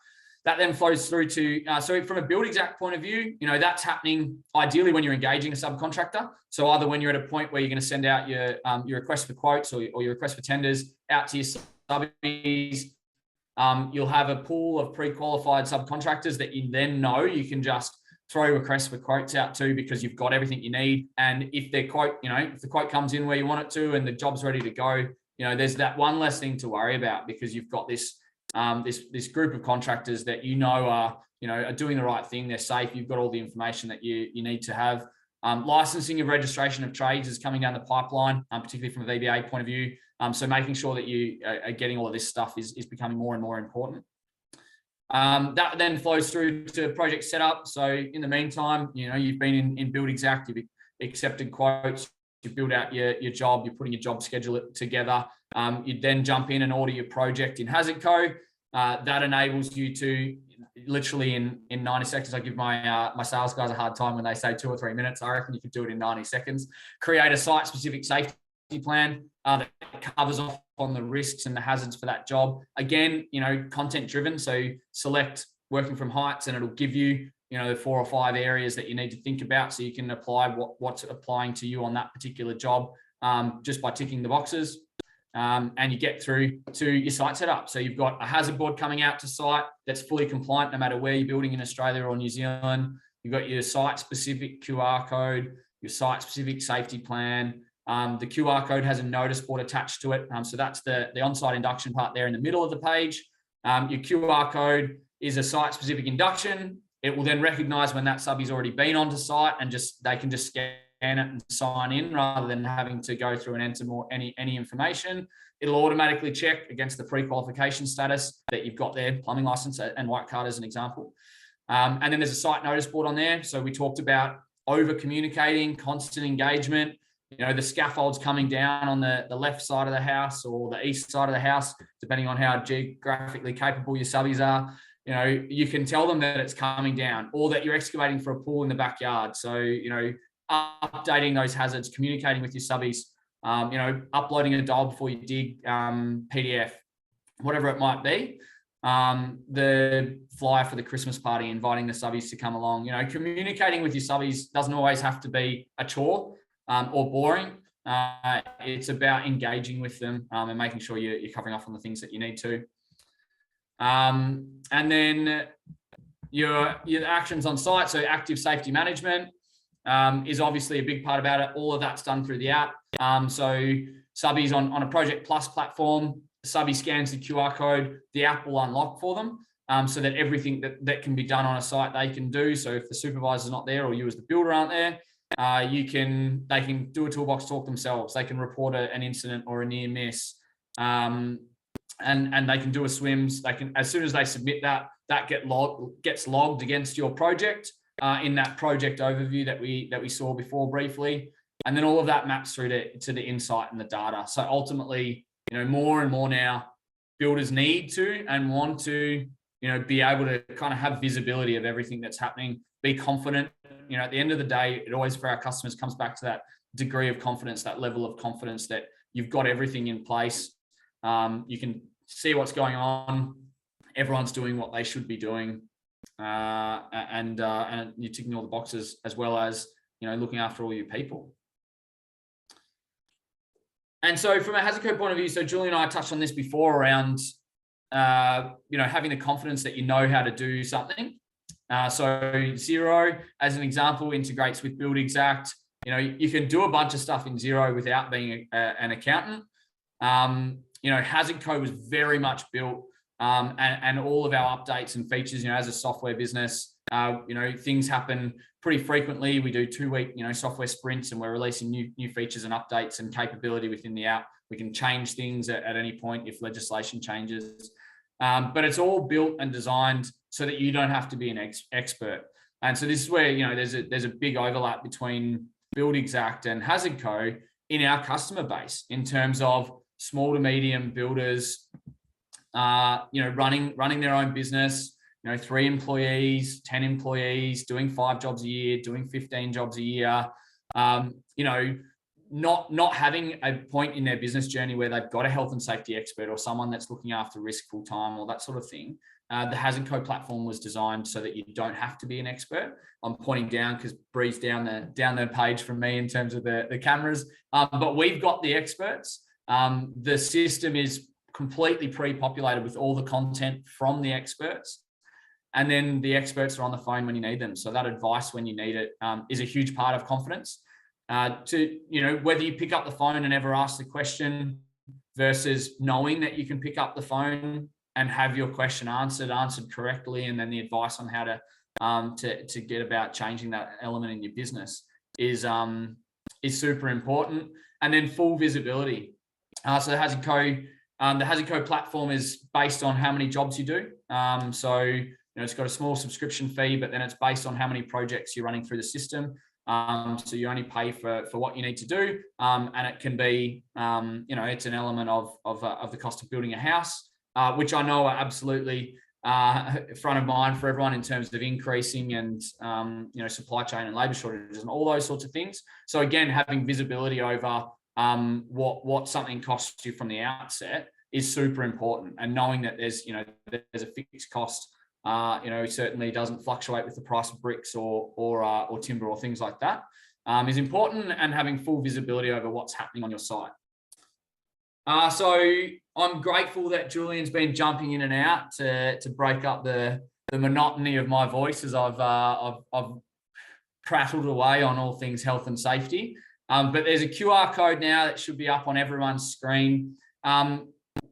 That then flows through to, so from a Build Exact point of view, that's happening ideally when you're engaging a subcontractor. So either when you're at a point where you're going to send out your request for quotes or your request for tenders out to your subbies, you'll have a pool of pre-qualified subcontractors that you then know you can just throw requests for quotes out to, because you've got everything you need. And if their quote, if the quote comes in where you want it to and the job's ready to go, there's that one less thing to worry about, because you've got this group of contractors that are doing the right thing. They're safe. You've got all the information that you need to have. Licensing and registration of trades is coming down the pipeline, particularly from a VBA point of view. So making sure that you are getting all of this stuff is becoming more and more important. That then flows through to project setup. So in the meantime, you've been in Build Exact, you've accepted quotes, you build out your job, you're putting your job schedule together. You then jump in and order your project in HazardCo. That enables you to literally in 90 seconds. I give my sales guys a hard time when they say 2 or 3 minutes. I reckon you could do it in 90 seconds. Create a site-specific safety plan that covers off on the risks and the hazards for that job. Again, content driven. So select working from heights, and it'll give you, the 4 or 5 areas that you need to think about, so you can apply what's applying to you on that particular job just by ticking the boxes. And you get through to your site setup. So you've got a hazard board coming out to site that's fully compliant no matter where you're building in Australia or New Zealand. You've got your site-specific QR code, your site-specific safety plan. The QR code has a notice board attached to it. So that's the on-site induction part there in the middle of the page. Your QR code is a site-specific induction. It will then recognize when that subbie's already been onto site, and they can just scan it and sign in rather than having to go through and enter any information. It'll automatically check against the pre-qualification status that you've got there, plumbing license and white card as an example. And then there's a site notice board on there. So we talked about over communicating, constant engagement. The scaffolds coming down on the left side of the house or the east side of the house, depending on how geographically capable your subbies are. You can tell them that it's coming down, or that you're excavating for a pool in the backyard. So, updating those hazards, communicating with your subbies, uploading a dial before you dig, PDF, whatever it might be. The flyer for the Christmas party, inviting the subbies to come along. Communicating with your subbies doesn't always have to be a chore or boring. It's about engaging with them and making sure you're covering off on the things that you need to. And then your actions on site. So active safety management is obviously a big part about it. All of that's done through the app. So subbies on a Project Plus platform, subbie scans the QR code, the app will unlock for them so that everything that can be done on a site they can do. So if the supervisor's not there or you as the builder aren't there, they can do a toolbox talk themselves. They can report an incident or a near miss. And they can do a SWIMS. They can, as soon as they submit that gets logged against your project in that project overview that we saw before briefly, and then all of that maps through to the insight and the data. So ultimately, more and more now, builders need to and want to, be able to kind of have visibility of everything that's happening. Be confident. At the end of the day, it always for our customers comes back to that degree of confidence, that level of confidence that you've got everything in place. You can see what's going on. Everyone's doing what they should be doing, and you're ticking all the boxes, as well as looking after all your people. And so, from a HazardCo point of view, so Julie and I touched on this before around having the confidence that you know how to do something. So Xero, as an example, integrates with Build Exact. You can do a bunch of stuff in Xero without being an accountant. HazardCo was very much built, and all of our updates and features, as a software business, things happen pretty frequently. We do 2-week, software sprints, and we're releasing new features and updates and capability within the app. We can change things at any point if legislation changes. But it's all built and designed so that you don't have to be an expert. And so this is where, there's a big overlap between Build Exact and HazardCo in our customer base in terms of small to medium builders, running their own business, 3 employees, 10 employees, doing 5 jobs a year, doing 15 jobs a year, not having a point in their business journey where they've got a health and safety expert or someone that's looking after risk full time or that sort of thing. The HazardCo platform was designed so that you don't have to be an expert. I'm pointing down because Bree's down the page from me in terms of the cameras, but we've got the experts. The system is completely pre-populated with all the content from the experts. And then the experts are on the phone when you need them. So that advice when you need it is a huge part of confidence. Whether you pick up the phone and ever ask the question versus knowing that you can pick up the phone and have your question answered correctly, and then the advice on how to get about changing that element in your business is super important. And then full visibility. So the HazardCo platform is based on how many jobs you do. It's got a small subscription fee, but then it's based on how many projects you're running through the system. So you only pay for what you need to do, and it can be, it's an element of the cost of building a house, which I know are absolutely front of mind for everyone in terms of increasing and supply chain and labour shortages and all those sorts of things. So again, having visibility over what something costs you from the outset is super important, and knowing that there's a fixed cost. Certainly doesn't fluctuate with the price of bricks or timber or things like that, is important, and having full visibility over what's happening on your site. So I'm grateful that Julian's been jumping in and out to break up the monotony of my voice as I've prattled away on all things health and safety. But there's a QR code now that should be up on everyone's screen. On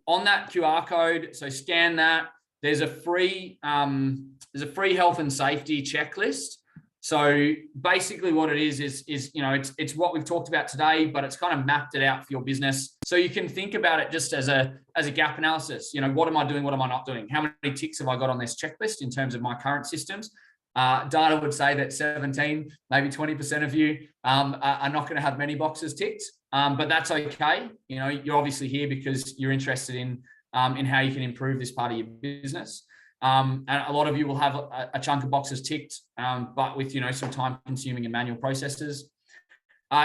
that QR code, so scan that. There's a free health and safety checklist. So basically what it is it's what we've talked about today, but it's kind of mapped it out for your business. So you can think about it just as a gap analysis. What am I doing? What am I not doing? How many ticks have I got on this checklist in terms of my current systems? Data would say that 17, maybe 20% of you are not going to have many boxes ticked, but that's okay. You're obviously here because you're interested in how you can improve this part of your business. And a lot of you will have a chunk of boxes ticked, but with some time-consuming and manual processes.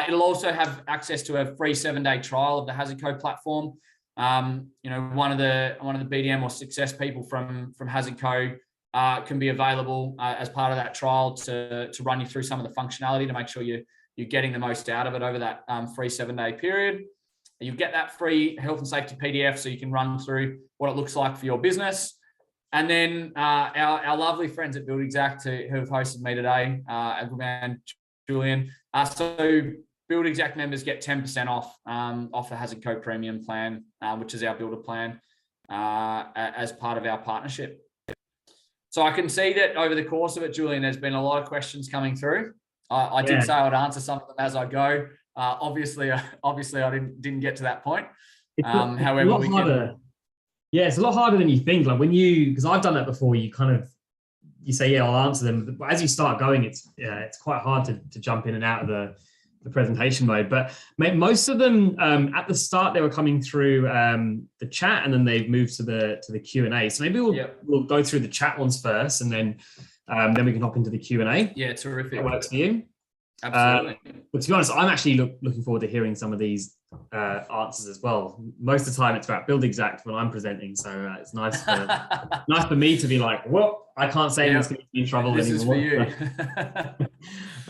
It'll also have access to a free 7-day trial of the HazardCo platform. One of the BDM or success people from HazardCo can be available as part of that trial to run you through some of the functionality to make sure you're getting the most out of it over that free 7-day period. You get that free health and safety PDF so you can run through what it looks like for your business. And then our lovely friends at Build Exact who have hosted me today, Edwin, Julian. So Build Exact members get 10% off the HazardCo Premium plan, which is our builder plan, as part of our partnership. So I can see that over the course of it, Julian, there's been a lot of questions coming through. I did say I'd answer some of them as I go. Obviously, I didn't get to that point. However, we can.
Yeah, it's a lot harder than you think. Like because I've done that before. You say, yeah, I'll answer them. But as you start going, it's quite hard to jump in and out of the presentation mode. But most of them at the start they were coming through the chat, and then they've moved to the Q&A. So maybe we'll go through the chat ones first, and then we can hop into the Q&A.
Yeah, terrific.
That works for you.
Absolutely.
But to be honest, I'm actually looking forward to hearing some of these answers as well. Most of the time it's about Build Exact when I'm presenting, so it's nice for me to be like, well, I can't say this going to be in trouble
this
anymore.
This is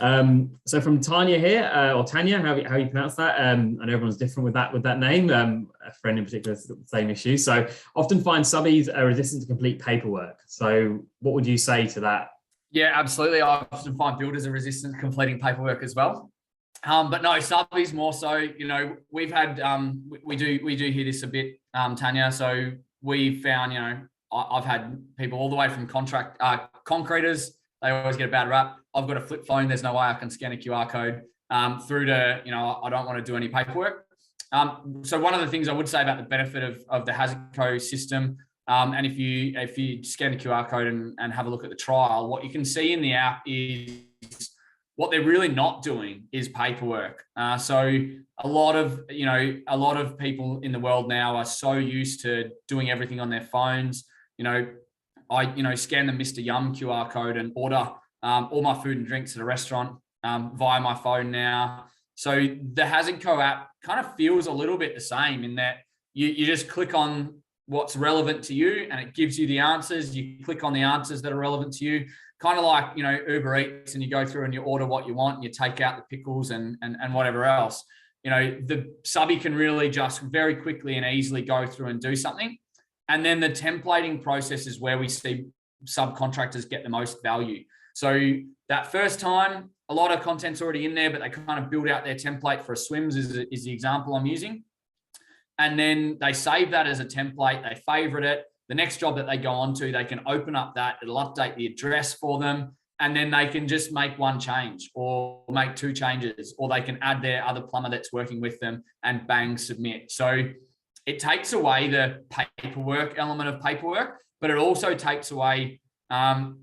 for
you. So from Tanya here, or Tanya, how you pronounce that? I know everyone's different with that name. A friend in particular has got the same issue. So often find subbies are resistant to complete paperwork. So what would you say to that
Yeah, absolutely. I often find builders are resistant to completing paperwork as well. But no, subbies more so. You know, we've had we do hear this a bit, Tanya. So we found, you know, I've had people all the way from concreters. They always get a bad rap. I've got a flip phone. There's no way I can scan a QR code. Through to, you know, I don't want to do any paperwork. So one of the things I would say about the benefit of the HazardCo system, and if you scan the QR code and have a look at the trial, what you can see in the app is what they're really not doing is paperwork. So a lot of people in the world now are so used to doing everything on their phones. You know, I scan the Mr. Yum QR code and order all my food and drinks at a restaurant via my phone now. So the HazardCo app kind of feels a little bit the same in that you just click on what's relevant to you and it gives you the answers. You click on the answers that are relevant to you, kind of like, you know, Uber Eats, and you go through and you order what you want and you take out the pickles and whatever else. You know, the subby can really just very quickly and easily go through and do something. And then the templating process is where we see subcontractors get the most value. So that first time, a lot of content's already in there, but they kind of build out their template for a swims is the example I'm using. And then they save that as a template, they favorite it. The next job that they go on to, they can open up that, it'll update the address for them, and then they can just make one change or make two changes, or they can add their other plumber that's working with them and bang, submit. So it takes away the paperwork element of paperwork, but it also takes away,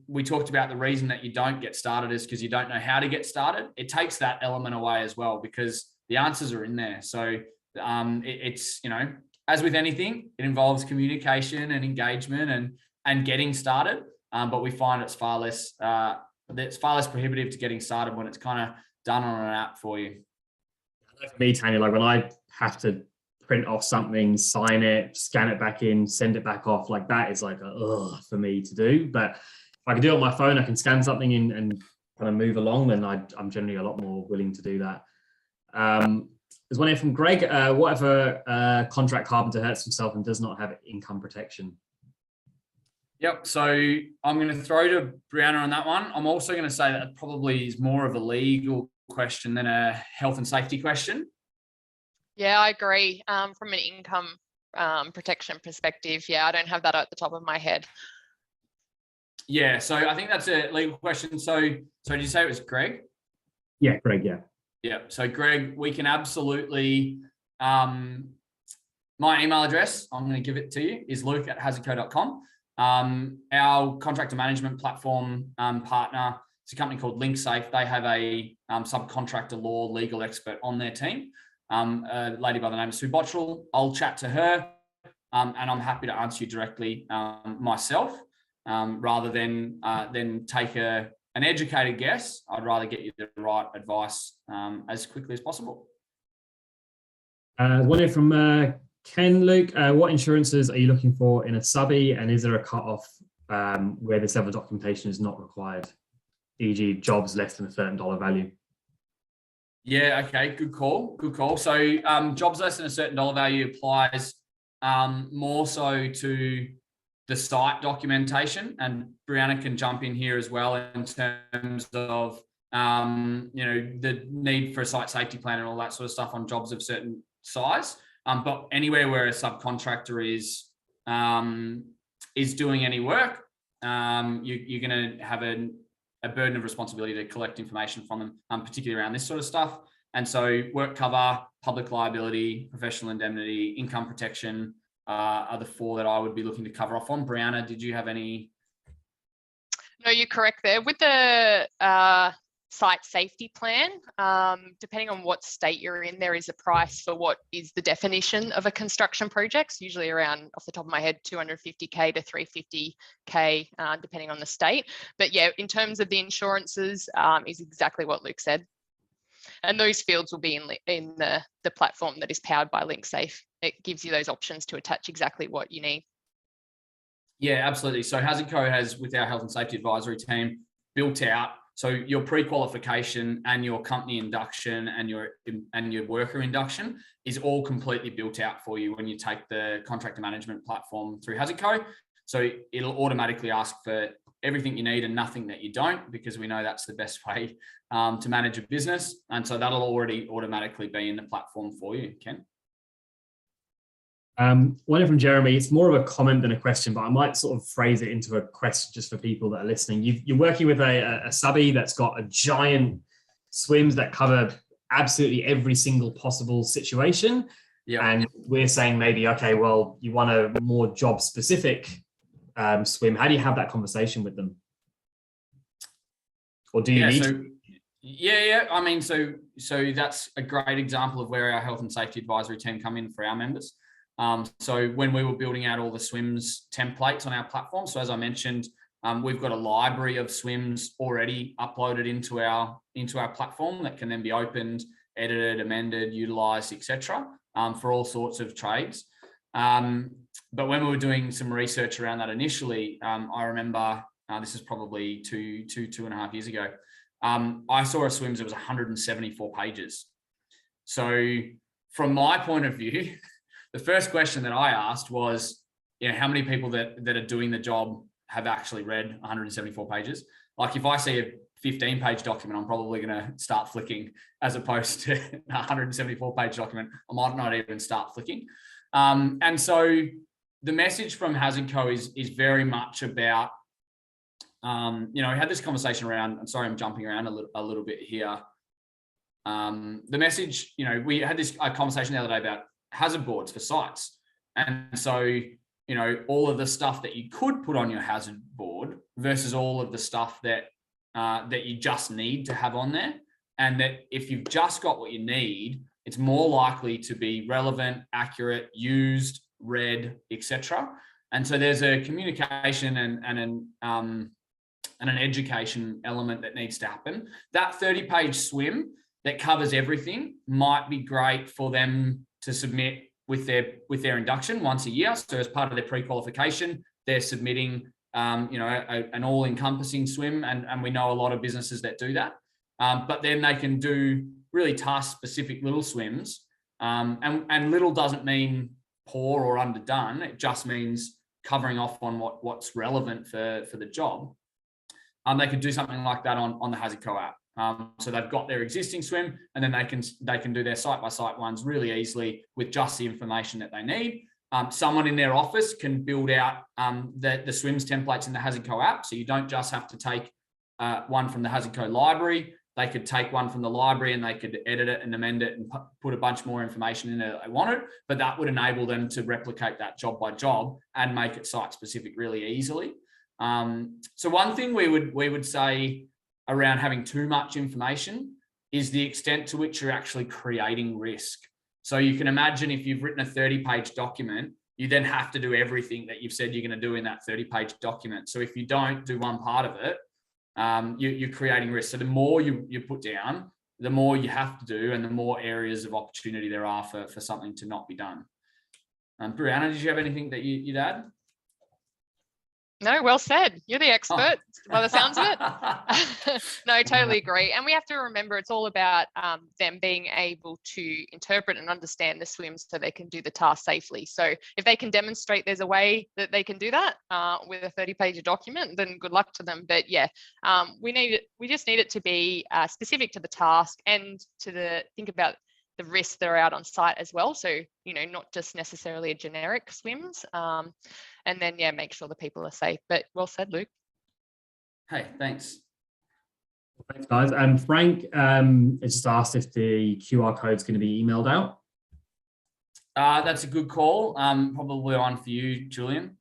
we talked about the reason that you don't get started is because you don't know how to get started. It takes that element away as well because the answers are in there. So it's, you know, as with anything, it involves communication and engagement and getting started. But we find it's far less prohibitive to getting started when it's kind of done on an app for you.
For me, Tanya, like when I have to print off something, sign it, scan it back in, send it back off, like that is like for me to do. But if I can do it on my phone, I can scan something in and kind of move along, then I'm generally a lot more willing to do that. There's one here from Greg. What if a contract carpenter hurts himself and does not have income protection?
Yep. So I'm going to throw to Brianna on that one. I'm also going to say that probably is more of a legal question than a health and safety question.
Yeah, I agree. From an income protection perspective, I don't have that at the top of my head.
Yeah, so I think that's a legal question. So did you say it was Greg?
Yeah, Greg, yeah.
Yeah, so Greg, we can absolutely, my email address, I'm going to give it to you, is luke@hazardco.com. Our contractor management platform partner, it's a company called LinkSafe. They have a subcontractor law legal expert on their team, a lady by the name of Sue Bottrell. I'll chat to her and I'm happy to answer you directly myself rather than take an educated guess. I'd rather get you the right advice as quickly as possible.
One here from Ken, Luke. What insurances are you looking for in a subby, and is there a cut-off where this level of documentation is not required, e.g. jobs less than a certain dollar value?
Yeah, okay, good call. So jobs less than a certain dollar value applies more so to the site documentation, and Brianna can jump in here as well in terms of the need for a site safety plan and all that sort of stuff on jobs of certain size. But anywhere where a subcontractor is doing any work, you're going to have a burden of responsibility to collect information from them, particularly around this sort of stuff. And so work cover, public liability, professional indemnity, income protection are the four that I would be looking to cover off on. Brianna, did you have any?
No, you're correct there. With the site safety plan, depending on what state you're in, there is a price for what is the definition of a construction project. It's usually around, off the top of my head, 250K to 350K, depending on the state. But yeah, in terms of the insurances, is exactly what Luke said. And those fields will be in the platform that is powered by LinkSafe. It gives you those options to attach exactly what you need.
Yeah, absolutely. So HazardCo has, with our health and safety advisory team, built out, so your pre-qualification and your company induction and your worker induction is all completely built out for you when you take the contractor management platform through HazardCo. So it'll automatically ask for everything you need and nothing that you don't, because we know that's the best way to manage a business. And so that'll already automatically be in the platform for you, Ken.
One from Jeremy. It's more of a comment than a question, but I might sort of phrase it into a question just for people that are listening. You're working with a subby that's got a giant swims that cover absolutely every single possible situation.
Yeah.
And we're saying maybe, okay, well, you want a more job specific swim. How do you have that conversation with them? Or do you need to?
Yeah. I mean, so that's a great example of where our health and safety advisory team come in for our members. So when we were building out all the swims templates on our platform, so as I mentioned, we've got a library of swims already uploaded into our platform that can then be opened, edited, amended, utilized, etc. For all sorts of trades. But when we were doing some research around that initially, I remember this is probably two and a half years ago. I saw a swims that was 174 pages. So from my point of view, the first question that I asked was, how many people that are doing the job have actually read 174 pages? Like if I see a 15-page document, I'm probably going to start flicking, as opposed to a 174-page document. I might not even start flicking. And so the message from HazardCo is very much about, we had this conversation around, I'm sorry, I'm jumping around a little bit here. The message, we had this conversation the other day about hazard boards for sites. And so, all of the stuff that you could put on your hazard board versus all of the stuff that you just need to have on there. And that if you've just got what you need, it's more likely to be relevant, accurate, used, read, etc. And so there's a communication and an education element that needs to happen. That 30-page swim that covers everything might be great for them to submit with their induction once a year. So as part of their pre-qualification, they're submitting an all-encompassing swim, and we know a lot of businesses that do that. But then they can do really task-specific little swims, and little doesn't mean poor or underdone. It just means covering off on what's relevant for the job. They could do something like that on the HazardCo app. So they've got their existing swim, and then they can do their site-by-site ones really easily with just the information that they need. Someone in their office can build out the swims templates in the HazardCo app. So you don't just have to take one from the HazardCo library. They could take one from the library and they could edit it and amend it and put a bunch more information in it that they wanted. But that would enable them to replicate that job by job and make it site-specific really easily. So one thing we would say around having too much information is the extent to which you're actually creating risk. So you can imagine if you've written a 30-page document, you then have to do everything that you've said you're going to do in that 30-page document. So if you don't do one part of it, you're creating risk. So the more you put down, the more you have to do, and the more areas of opportunity there are for something to not be done. Brianna, did you have anything that you'd add?
No, well said. You're the expert by the sounds of it. No, totally agree. And we have to remember it's all about them being able to interpret and understand the swims so they can do the task safely. So if they can demonstrate there's a way that they can do that with a 30-page document, then good luck to them. But yeah, we just need it to be specific to the task and to think about the risks that are out on site as well. So, not just necessarily a generic swims. And then, make sure the people are safe. But well said, Luke.
Hey, thanks.
Thanks, guys. Frank has just asked if the QR code is going to be emailed out.
That's a good call. Probably one for you, Julian.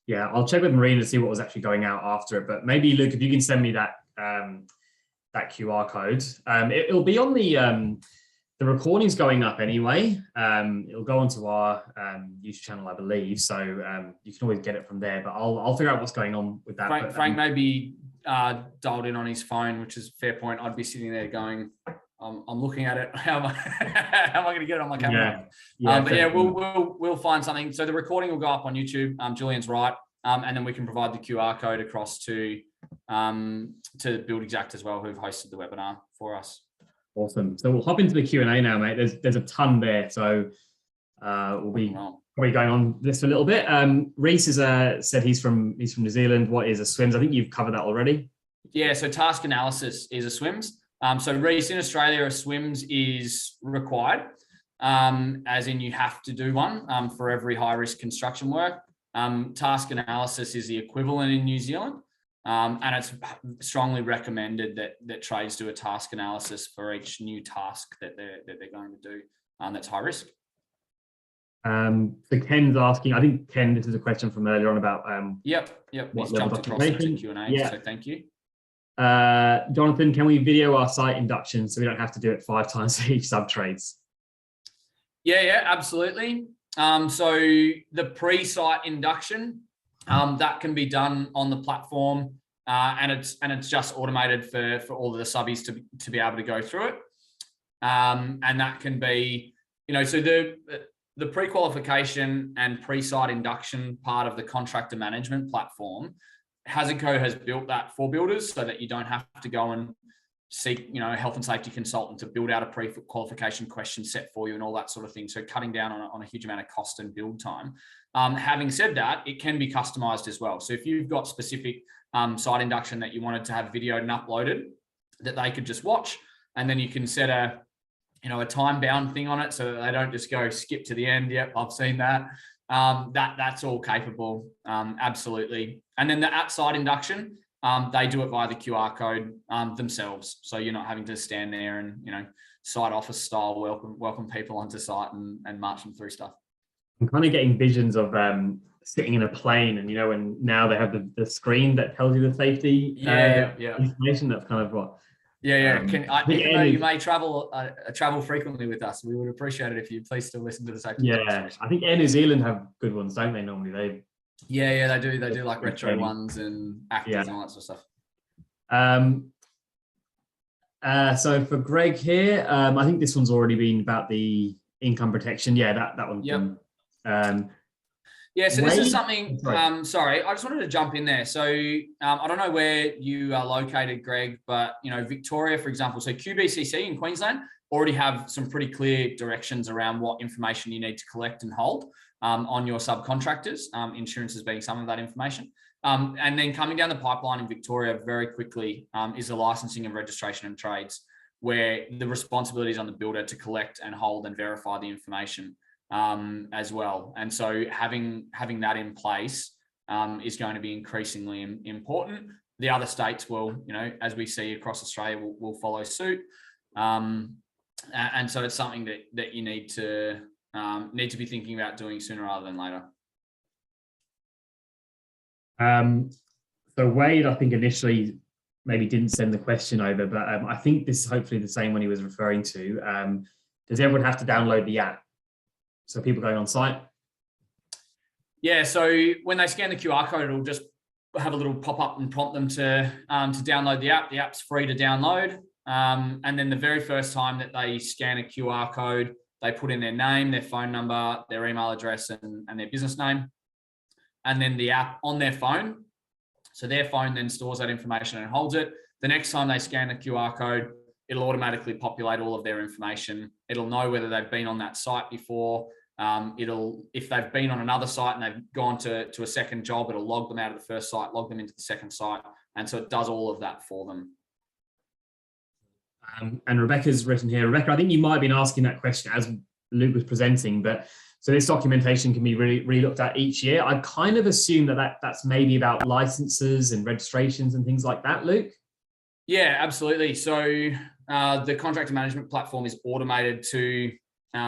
Yeah, I'll check with Marina to see what was actually going out after it. But maybe, Luke, if you can send me that QR code. It'll be on the recording's going up anyway. It'll go onto our YouTube channel, I believe. So you can always get it from there. But I'll figure out what's going on with that.
Frank may be dialed in on his phone, which is a fair point. I'd be sitting there going, I'm looking at it. How am I going to get it on my camera? But we'll find something. So the recording will go up on YouTube. Julian's right. And then we can provide the QR code across to Build Exact as well, who've hosted the webinar for us.
Awesome. So we'll hop into the Q&A now, mate. There's a ton there. So we'll be probably going on this for a little bit. Reese has said he's from New Zealand. What is a SWIMS? I think you've covered that already.
Yeah, so task analysis is a SWIMS. So Reese, in Australia, a SWIMS is required, as in you have to do one for every high-risk construction work. Task analysis is the equivalent in New Zealand, and it's strongly recommended that trades do a task analysis for each new task that they're going to do that's high risk.
So Ken's asking, I think, Ken, this is a question from earlier on about
Yep. He's jumped across into Q&A,
yeah.
so thank you.
Jonathan, can we video our site induction so we don't have to do it 5 times for each sub trades?
Yeah, absolutely. So the pre-site induction, that can be done on the platform, and it's just automated for all of the subbies to be able to go through it. And that can be, so the pre-qualification and pre-site induction part of the contractor management platform, HazardCo has built that for builders so that you don't have to go and seek, a health and safety consultant to build out a pre-qualification question set for you and all that sort of thing. So cutting down on a huge amount of cost and build time. Having said that, it can be customized as well. So if you've got specific site induction that you wanted to have videoed and uploaded that they could just watch, and then you can set a time bound thing on it so that they don't just go skip to the end. Yep, I've seen that. That's all capable, absolutely. And then the at-site induction, they do it via the QR code themselves. So you're not having to stand there and, site office style welcome people onto site and march them through stuff.
I'm kind of getting visions of sitting in a plane and, and now they have the screen that tells you the safety information. That's kind of what.
Yeah. Even though you may travel frequently with us, we would appreciate it if you please still listen to the safety.
Yeah, I think Air New Zealand have good ones, don't they? Normally
they do. They do like retro ones and actors and all that sort of
stuff. So for Greg here, I think this one's already been about the income protection. Yeah, that one.
Yep. So this is something, sorry, I just wanted to jump in there. So I don't know where you are located, Greg, but, Victoria, for example, so QBCC in Queensland already have some pretty clear directions around what information you need to collect and hold on your subcontractors, insurances being some of that information. And then coming down the pipeline in Victoria very quickly is the licensing and registration and trades, where the responsibility is on the builder to collect and hold and verify the information as well. And so having that in place is going to be increasingly important. The other states will, as we see across Australia, will follow suit. And so it's something that you need to be thinking about doing sooner rather than later.
So Wade, I think initially maybe didn't send the question over, but I think this is hopefully the same one he was referring to. Does everyone have to download the app? So people going on site?
Yeah, so when they scan the QR code, it'll just have a little pop-up and prompt them to download the app. The app's free to download. And then the very first time that they scan a QR code, they put in their name, their phone number, their email address, and their business name. And then the app on their phone. So their phone then stores that information and holds it. The next time they scan the QR code, it'll automatically populate all of their information. It'll know whether they've been on that site before. If they've been on another site and they've gone to a second job, it'll log them out of the first site, log them into the second site. And so it does all of that for them.
And Rebecca's written here. Rebecca, I think you might have been asking that question as Luke was presenting, but so this documentation can be really looked at each year. I kind of assume that's maybe about licenses and registrations and things like that, Luke?
Yeah, absolutely. So the contractor management platform is automated to,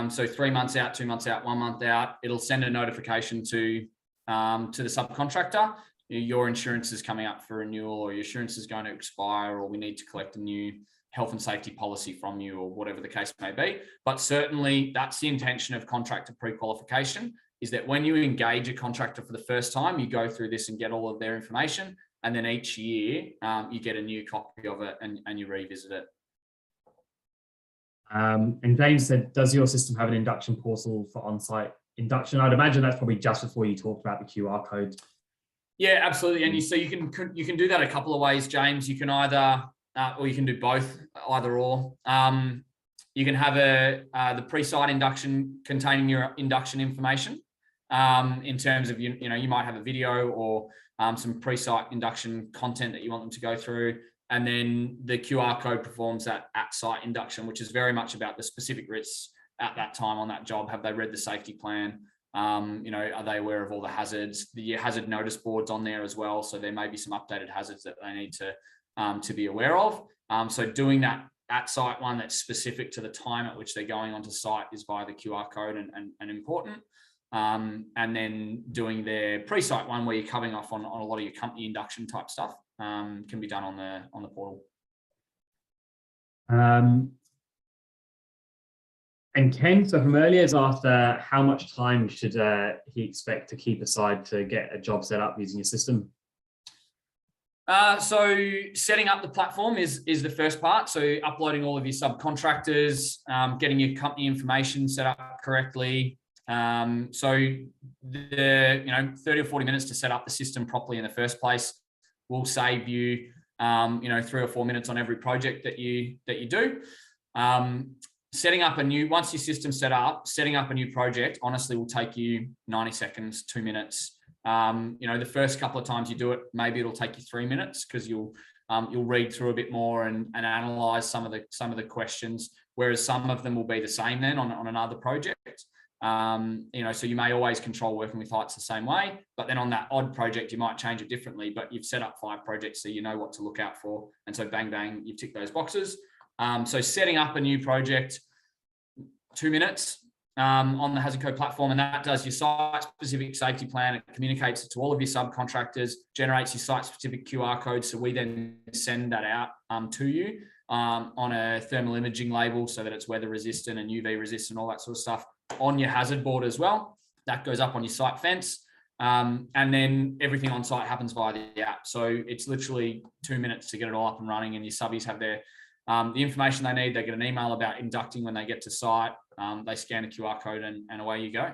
so 3 months out, 2 months out, 1 month out, it'll send a notification to the subcontractor. Your insurance is coming up for renewal, or your insurance is going to expire, or we need to collect a new health and safety policy from you, or whatever the case may be. But certainly that's the intention of contractor pre-qualification, is that when you engage a contractor for the first time, you go through this and get all of their information. And then each year you get a new copy of it and you revisit it.
And James said, does your system have an induction portal for on-site induction? I'd imagine that's probably just before you talked about the QR code.
Yeah, absolutely. And so you can do that a couple of ways, James. You can either, or you can do both, either or. You can have the pre-site induction containing your induction information. in terms of, you know, you might have a video or some pre-site induction content that you want them to go through. And then the QR code performs that at-site induction, which is very much about the specific risks at that time on that job. Have they read the safety plan? You know, are they aware of all the hazards? The hazard notice boards on there as well. So there may be some updated hazards that they need to be aware of. So doing that at-site one that's specific to the time at which they're going onto site is via the QR code and important. And then doing their pre-site one where you're coming off on a lot of your company induction type stuff can be done on the portal.
And Ken, so from earlier is after, how much time should he expect to keep aside to get a job set up using your system?
So setting up the platform is the first part. So uploading all of your subcontractors, getting your company information set up correctly. So the 30 or 40 minutes to set up the system properly in the first place will save you 3 or 4 minutes on every project that you do. Setting up once your system's set up, setting up a new project honestly will take you 90 seconds, 2 minutes. The first couple of times you do it, maybe it'll take you 3 minutes because you'll read through a bit more and analyze some of the questions, whereas some of them will be the same then on another project. So you may always control working with heights the same way, but then on that odd project, you might change it differently, but you've set up 5 projects, so you know what to look out for. And so bang, bang, you've ticked those boxes. So setting up a new project, 2 minutes on the HazardCo platform, and that does your site-specific safety plan. It communicates it to all of your subcontractors, generates your site-specific QR code, so we then send that out to you on a thermal imaging label so that it's weather resistant and UV resistant, all that sort of stuff on your hazard board as well. That goes up on your site fence. And then everything on site happens via the app. So it's literally 2 minutes to get it all up and running, and your subbies have their the information they need. They get an email about inducting when they get to site. They scan the QR code and away you go.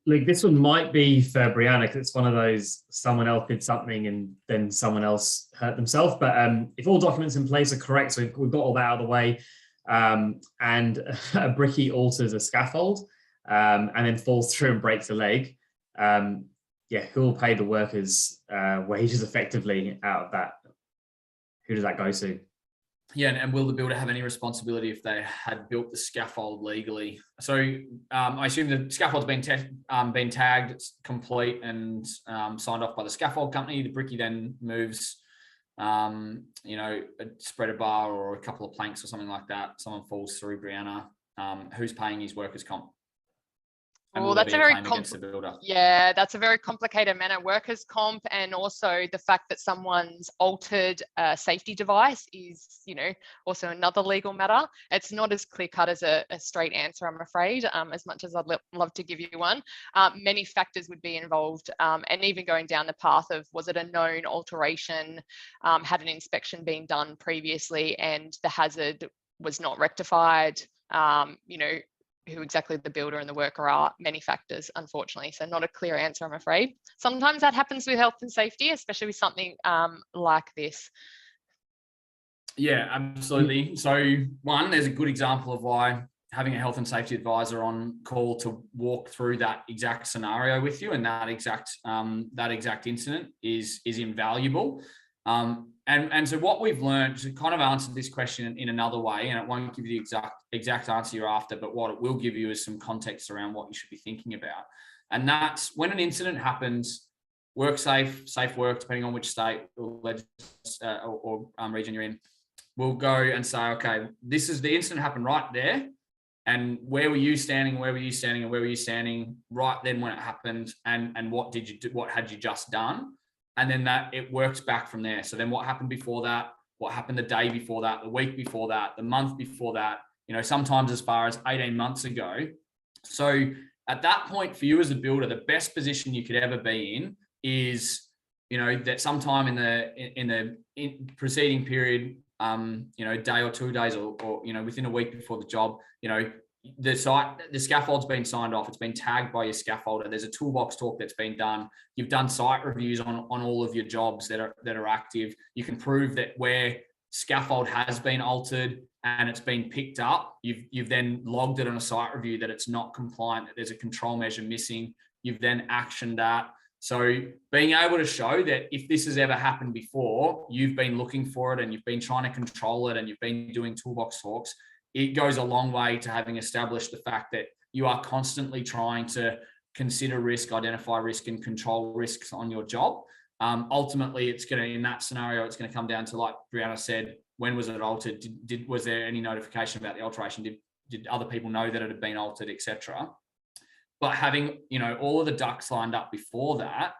Luke, this one might be for Brianna because it's one of those someone else did something and then someone else hurt themselves. But if all documents in place are correct, so we've got all that out of the way, and a brickie alters a scaffold and then falls through and breaks a leg, who will pay the workers' wages effectively out of that? Who does that go to?
Yeah, and will the builder have any responsibility if they had built the scaffold legally? So I assume the scaffold's been tagged, it's complete and signed off by the scaffold company. The brickie then moves, a spreader bar or a couple of planks or something like that. Someone falls through, Brianna. Who's paying his workers' comp?
Well, that's a very complicated matter. Workers' comp, and also the fact that someone's altered a safety device is, also another legal matter. It's not as clear cut as a straight answer, I'm afraid, as much as I'd love to give you one. Many factors would be involved, and even going down the path of, was it a known alteration, had an inspection been done previously and the hazard was not rectified, who exactly the builder and the worker are, many factors, unfortunately. So not a clear answer, I'm afraid. Sometimes that happens with health and safety, especially with something like this.
Yeah, absolutely. So one, there's a good example of why having a health and safety advisor on call to walk through that exact scenario with you and that exact incident is invaluable. And so what we've learned to kind of answer this question in another way, and it won't give you the exact answer you're after, but what it will give you is some context around what you should be thinking about. And that's when an incident happens, work safe work, depending on which state or region you're in, we'll go and say, okay, this is the incident happened right there. And where were you standing? Where were you standing? And where were you standing right then when it happened? And what did you do? What had you just done? And then that it works back from there. So then what happened before that? What happened the day before that? The week before that? The month before that? Sometimes as far as 18 months ago. So at that point for you as a builder, the best position you could ever be in is, that sometime in the preceding period, day or 2 days or within a week before the job, the scaffold's been signed off, it's been tagged by your scaffolder, there's a toolbox talk that's been done, you've done site reviews on all of your jobs that are active, you can prove that where scaffold has been altered and it's been picked up, you've then logged it on a site review that it's not compliant, that there's a control measure missing, you've then actioned that. So being able to show that if this has ever happened before, you've been looking for it and you've been trying to control it and you've been doing toolbox talks, it goes a long way to having established the fact that you are constantly trying to consider risk, identify risk, and control risks on your job. Ultimately, it's going to, in that scenario, it's going to come down to, like Brianna said, when was it altered? Was there any notification about the alteration? Did other people know that it had been altered, etc.? But having, all of the ducks lined up before that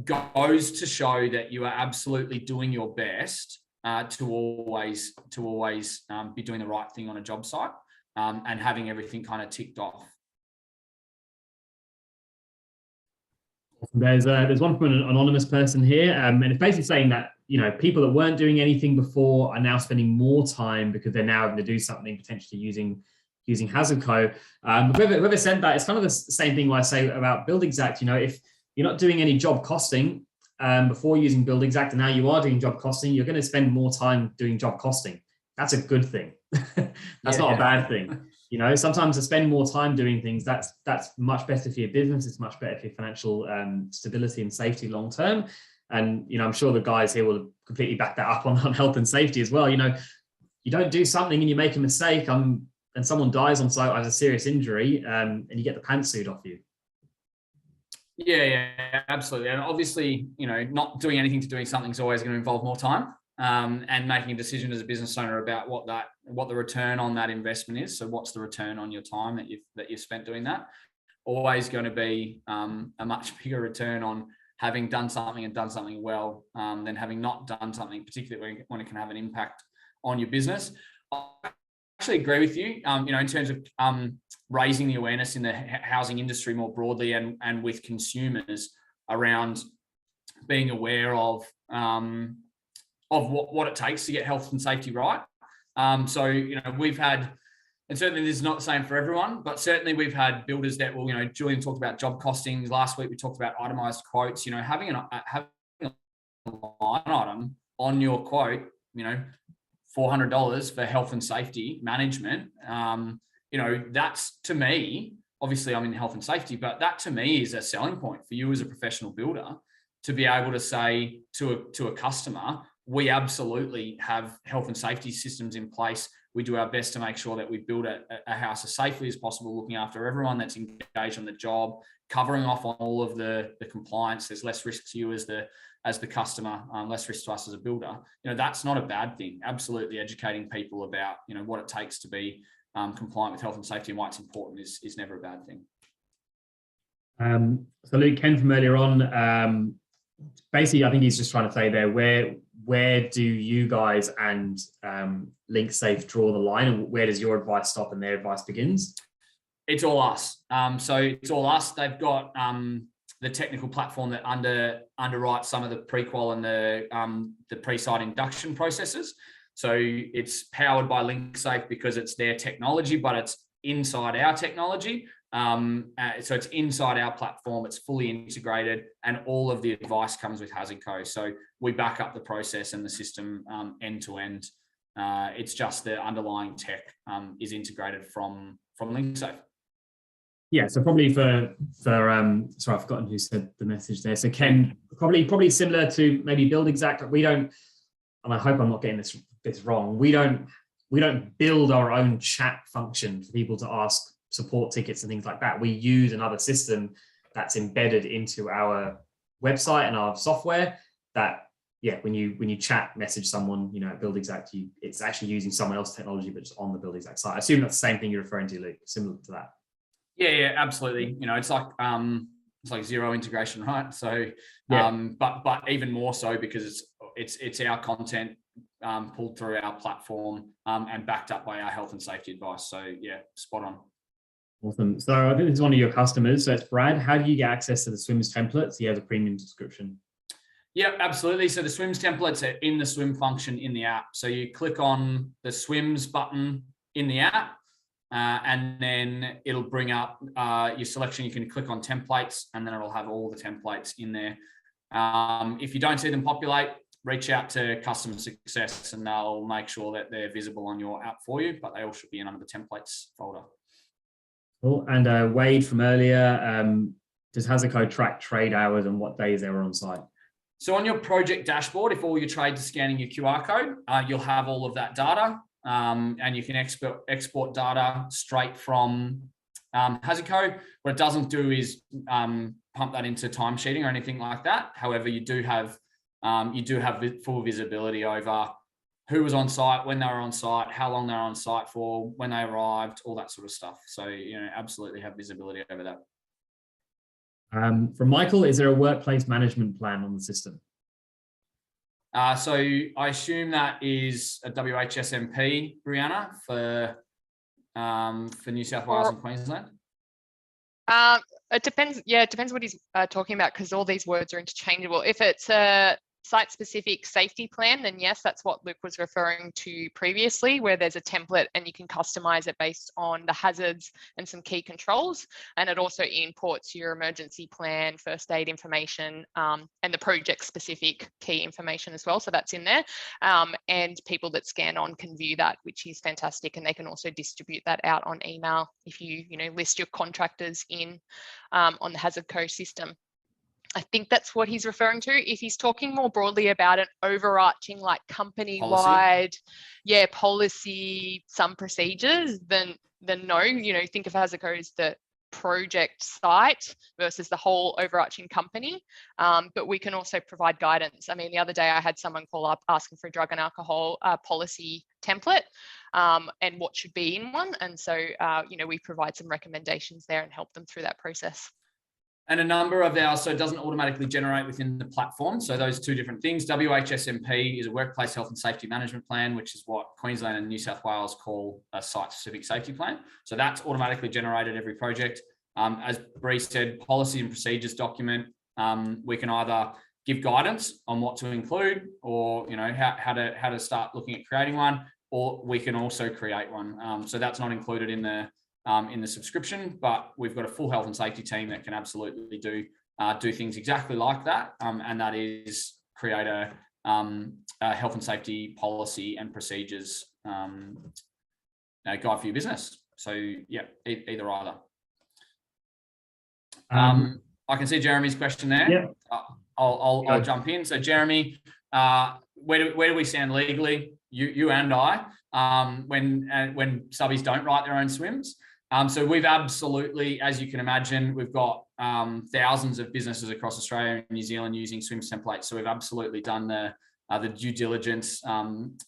goes to show that you are absolutely doing your best to always be doing the right thing on a job site, and having everything kind of ticked off.
There's one from an anonymous person here, and it's basically saying that people that weren't doing anything before are now spending more time because they're now having to do something, potentially using HazardCo. Whoever said that, it's kind of the same thing what I say about BuildExact. If you're not doing any job costing before using BuildExact, and now you are doing job costing, you're going to spend more time doing job costing. That's a good thing. That's not a bad thing. Sometimes to spend more time doing things, that's much better for your business. It's much better for your financial stability and safety long term. And I'm sure the guys here will completely back that up on health and safety as well. You don't do something and you make a mistake, and someone dies on site, has a serious injury, and you get the pantsuit off you.
Yeah, absolutely. And obviously, not doing anything to doing something is always going to involve more time. And making a decision as a business owner about what the return on that investment is. So what's the return on your time that you've spent doing that? Always going to be a much bigger return on having done something and done something well than having not done something, particularly when it can have an impact on your business. I actually agree with you, in terms of raising the awareness in the housing industry more broadly and with consumers around being aware of what it takes to get health and safety right. So, we've had, and certainly this is not the same for everyone, but certainly we've had builders that will, Julian talked about job costings. Last week, we talked about itemized quotes, having a line item on your quote, $400 for health and safety management. That's, to me, obviously I'm in health and safety, but that to me is a selling point for you as a professional builder to be able to say to a customer, we absolutely have health and safety systems in place. We do our best to make sure that we build a house as safely as possible, looking after everyone that's engaged on the job, covering off on all of the compliance. There's less risk to you as the customer, less risk to us as a builder. That's not a bad thing. Absolutely educating people about, what it takes to be compliant with health and safety and why it's important is never a bad thing.
So Luke, Ken from earlier on, basically, I think he's just trying to say there, where do you guys and LinkSafe draw the line, and where does your advice stop and their advice begins?
It's all us. So it's all us. They've got the technical platform that underwrites some of the pre-qual and the pre-site induction processes. So it's powered by LinkSafe because it's their technology, but it's inside our technology. So it's inside our platform, it's fully integrated, and all of the advice comes with HazardCo. So we back up the process and the system end to end. It's just the underlying tech is integrated from LinkSafe.
Yeah, so probably for sorry, I've forgotten who said the message there. So Ken, probably similar to maybe BuildExact. We don't, and I hope I'm not getting this wrong. We don't build our own chat function for people to ask support tickets and things like that. We use another system that's embedded into our website and our software that, when you chat message someone, at BuildExact, it's actually using someone else's technology, but just on the BuildExact site. I assume that's the same thing you're referring to, Luke, similar to that.
Yeah, absolutely. It's like zero integration, right? So, but even more so because it's our content pulled through our platform and backed up by our health and safety advice. So yeah, spot on.
Awesome. So I think this is one of your customers. So it's Brad. How do you get access to the SWIMS templates? He has a premium subscription.
Yeah, absolutely. So the SWIMS templates are in the swim function in the app. So you click on the SWIMS button in the app, and then it'll bring up your selection. You can click on templates, and then it'll have all the templates in there. If you don't see them populate, reach out to customer success and they'll make sure that they're visible on your app for you, but they all should be in under the templates folder.
Cool. And Wade from earlier, does HazardCo track trade hours and what days they were on site?
So on your project dashboard, if all your trades are scanning your QR code, you'll have all of that data, and you can export data straight from HazardCo. What it doesn't do is pump that into timesheeting or anything like that. However, you do have full visibility over who was on site, when they were on site, how long they're on site for, when they arrived, all that sort of stuff. So, absolutely have visibility over that.
From Michael, is there a workplace management plan on the system?
So I assume that is a WHSMP, Brianna, for New South Wales and Queensland.
It depends. Yeah, it depends what he's talking about, because all these words are interchangeable. If it's a site-specific safety plan, then yes, that's what Luke was referring to previously, where there's a template and you can customize it based on the hazards and some key controls. And it also imports your emergency plan, first aid information, and the project-specific key information as well. So that's in there. And people that scan on can view that, which is fantastic. And they can also distribute that out on email if you list your contractors in on the HazardCo system. I think that's what he's referring to. If he's talking more broadly about an overarching, like company-wide, policy, some procedures, then no. Think of HazardCo as the project site versus the whole overarching company. But we can also provide guidance. I mean, the other day I had someone call up asking for a drug and alcohol policy template and what should be in one. And so, we provide some recommendations there and help them through that process.
And a number of ours, so it doesn't automatically generate within the platform. So those two different things. WHSMP is a workplace health and safety management plan, which is what Queensland and New South Wales call a site-specific safety plan. So that's automatically generated every project. As Bree said, policy and procedures document. We can either give guidance on what to include, or how to start looking at creating one, or we can also create one. So that's not included in the subscription, but we've got a full health and safety team that can absolutely do things exactly like that, and that is create a health and safety policy and procedures guide for your business. So yeah, either either. I can see Jeremy's question there.
Yeah.
I'll jump in. So Jeremy, where do we stand legally? You and I, when subbies don't write their own swims. So we've absolutely, as you can imagine, we've got thousands of businesses across Australia and New Zealand using swims templates. So we've absolutely done the due diligence,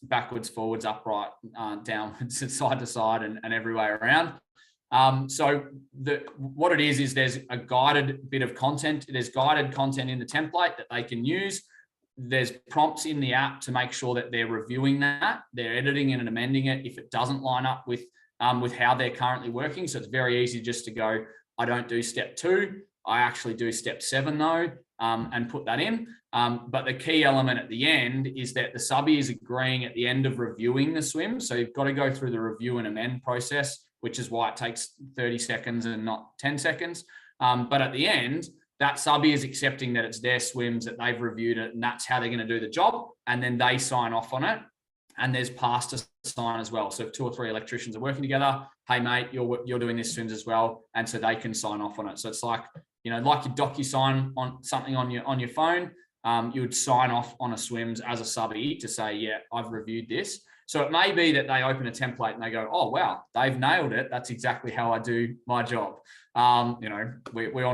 backwards, forwards, upright, downwards, side to side, and every way around. So what it is there's a guided bit of content. There's guided content in the template that they can use. There's prompts in the app to make sure that they're reviewing that, they're editing it and amending it if it doesn't line up with how they're currently working. So it's very easy just to go, I don't do step 2, I actually do step 7 though, and put that in. But the key element at the end is that the subbie is agreeing at the end of reviewing the swim. So you've got to go through the review and amend process, which is why it takes 30 seconds and not 10 seconds. But at the end, that subbie is accepting that it's their swims, that they've reviewed it, and that's how they're going to do the job. And then they sign off on it. And there's pass to sign as well. So if 2 or 3 electricians are working together, hey mate, you're doing this swims as well, and so they can sign off on it. So it's like like you DocuSign on something on your phone, you would sign off on a swims as a subbie to say, yeah, I've reviewed this. So it may be that they open a template and they go, oh wow, they've nailed it. That's exactly how I do my job. We all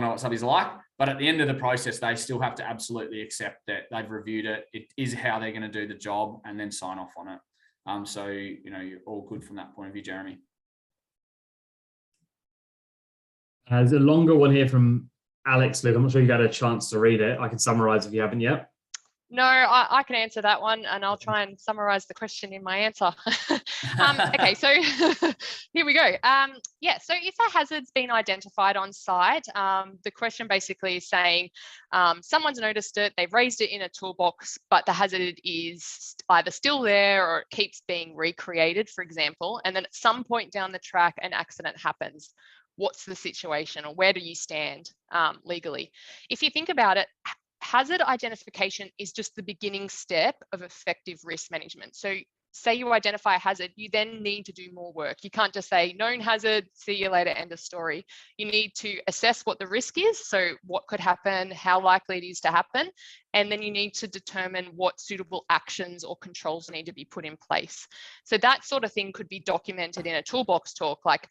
know what subbies are like. But at the end of the process, they still have to absolutely accept that they've reviewed it. It is how they're going to do the job, and then sign off on it. So, you're all good from that point of view, Jeremy.
There's a longer one here from Alex, Luke. I'm not sure you've had a chance to read it. I can summarize if you haven't yet.
No, I can answer that one, and I'll try and summarize the question in my answer. Okay, so here we go. So if a hazard's been identified on site, the question basically is saying someone's noticed it, they've raised it in a toolbox, but the hazard is either still there or it keeps being recreated, for example, and then at some point down the track, an accident happens. What's the situation, or where do you stand legally? If you think about it, hazard identification is just the beginning step of effective risk management. So say you identify a hazard, you then need to do more work. You can't just say known hazard, see you later, end of story. You need to assess what the risk is, so what could happen, how likely it is to happen, and then you need to determine what suitable actions or controls need to be put in place. So that sort of thing could be documented in a toolbox talk, like,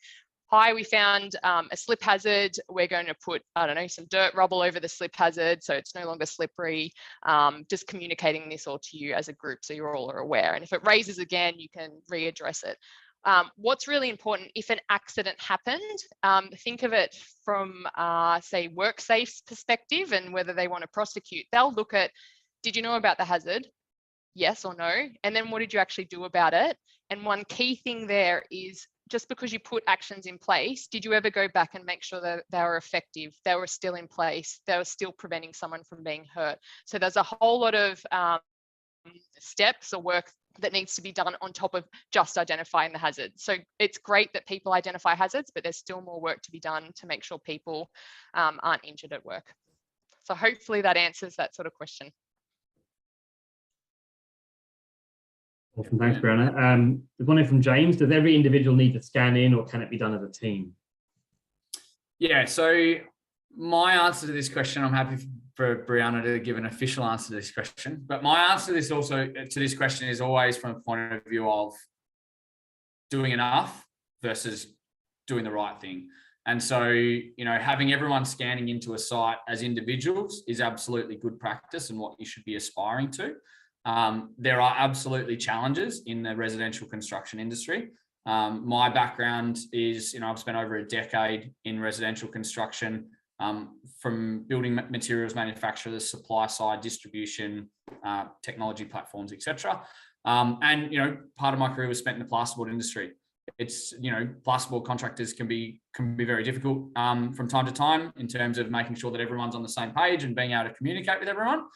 hi, we found a slip hazard. We're going to put, I don't know, some dirt rubble over the slip hazard so it's no longer slippery. Just communicating this all to you as a group so you're all aware. And if it raises again, you can readdress it. What's really important, if an accident happened, think of it from, say, WorkSafe's perspective and whether they want to prosecute. They'll look at, did you know about the hazard? Yes or no? And then what did you actually do about it? And one key thing there is, just because you put actions in place, did you ever go back and make sure that they were effective, they were still in place, they were still preventing someone from being hurt? So there's a whole lot of steps or work that needs to be done on top of just identifying the hazard. So it's great that people identify hazards, but there's still more work to be done to make sure people aren't injured at work. So hopefully that answers that sort of question.
Awesome, thanks, Brianna. There's one here from James. Does every individual need to scan in, or can it be done as a team?
Yeah, so my answer to this question, I'm happy for Brianna to give an official answer to this question, but my answer to this question is always from a point of view of doing enough versus doing the right thing. And so, having everyone scanning into a site as individuals is absolutely good practice and what you should be aspiring to. There are absolutely challenges in the residential construction industry. My background is, I've spent over a decade in residential construction, from building materials manufacturers, supply side, distribution, technology platforms, etc. And part of my career was spent in the plasterboard industry. It's, plasterboard contractors can be very difficult from time to time in terms of making sure that everyone's on the same page and being able to communicate with everyone.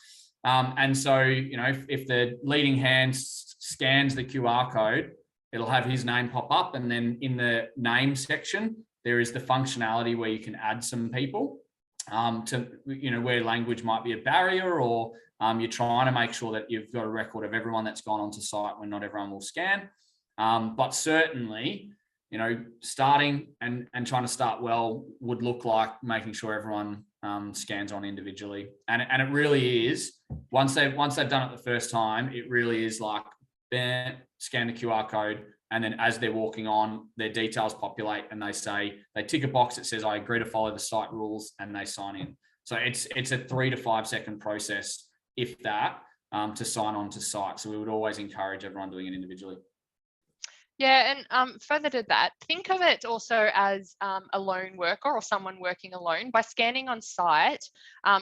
And so, if the leading hand scans the QR code, it'll have his name pop up. And then in the name section, there is the functionality where you can add some people to, where language might be a barrier, or you're trying to make sure that you've got a record of everyone that's gone onto site when not everyone will scan. But certainly, starting and trying to start well would look like making sure everyone scans on individually. And it really is, once they've done it the first time, it really is like, scan the QR code. And then as they're walking on, their details populate and they tick a box that says, I agree to follow the site rules, and they sign in. So it's a 3 to 5 second process, if that, to sign on to site. So we would always encourage everyone doing it individually.
Yeah, and further to that, think of it also as a lone worker or someone working alone. By scanning on site,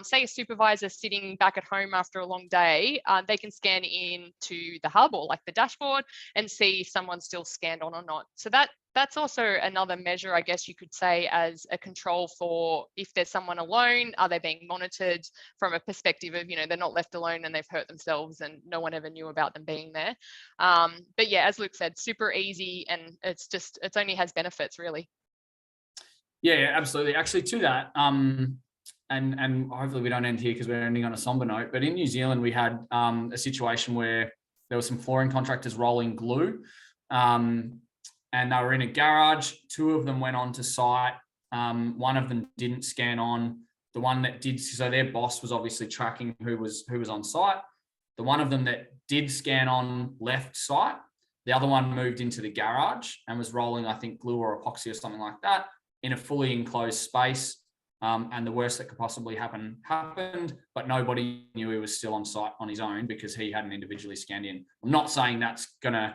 say a supervisor sitting back at home after a long day, they can scan in to the hub or like the dashboard and see if someone's still scanned on or not. So that's also another measure, I guess you could say, as a control for if there's someone alone, are they being monitored from a perspective of, they're not left alone and they've hurt themselves and no one ever knew about them being there. But yeah, as Luke said, super easy, and it only has benefits, really.
Yeah, absolutely. Actually, to that, and hopefully we don't end here because we're ending on a somber note, but in New Zealand, we had a situation where there were some flooring contractors rolling glue. And they were in a garage. 2 of them went onto site. One of them didn't scan on. The one that did, so their boss was obviously tracking who was on site. The one of them that did scan on left site. The other one moved into the garage and was rolling, I think, glue or epoxy or something like that in a fully enclosed space. And the worst that could possibly happen happened, but nobody knew he was still on site on his own because he hadn't individually scanned in. I'm not saying that's going to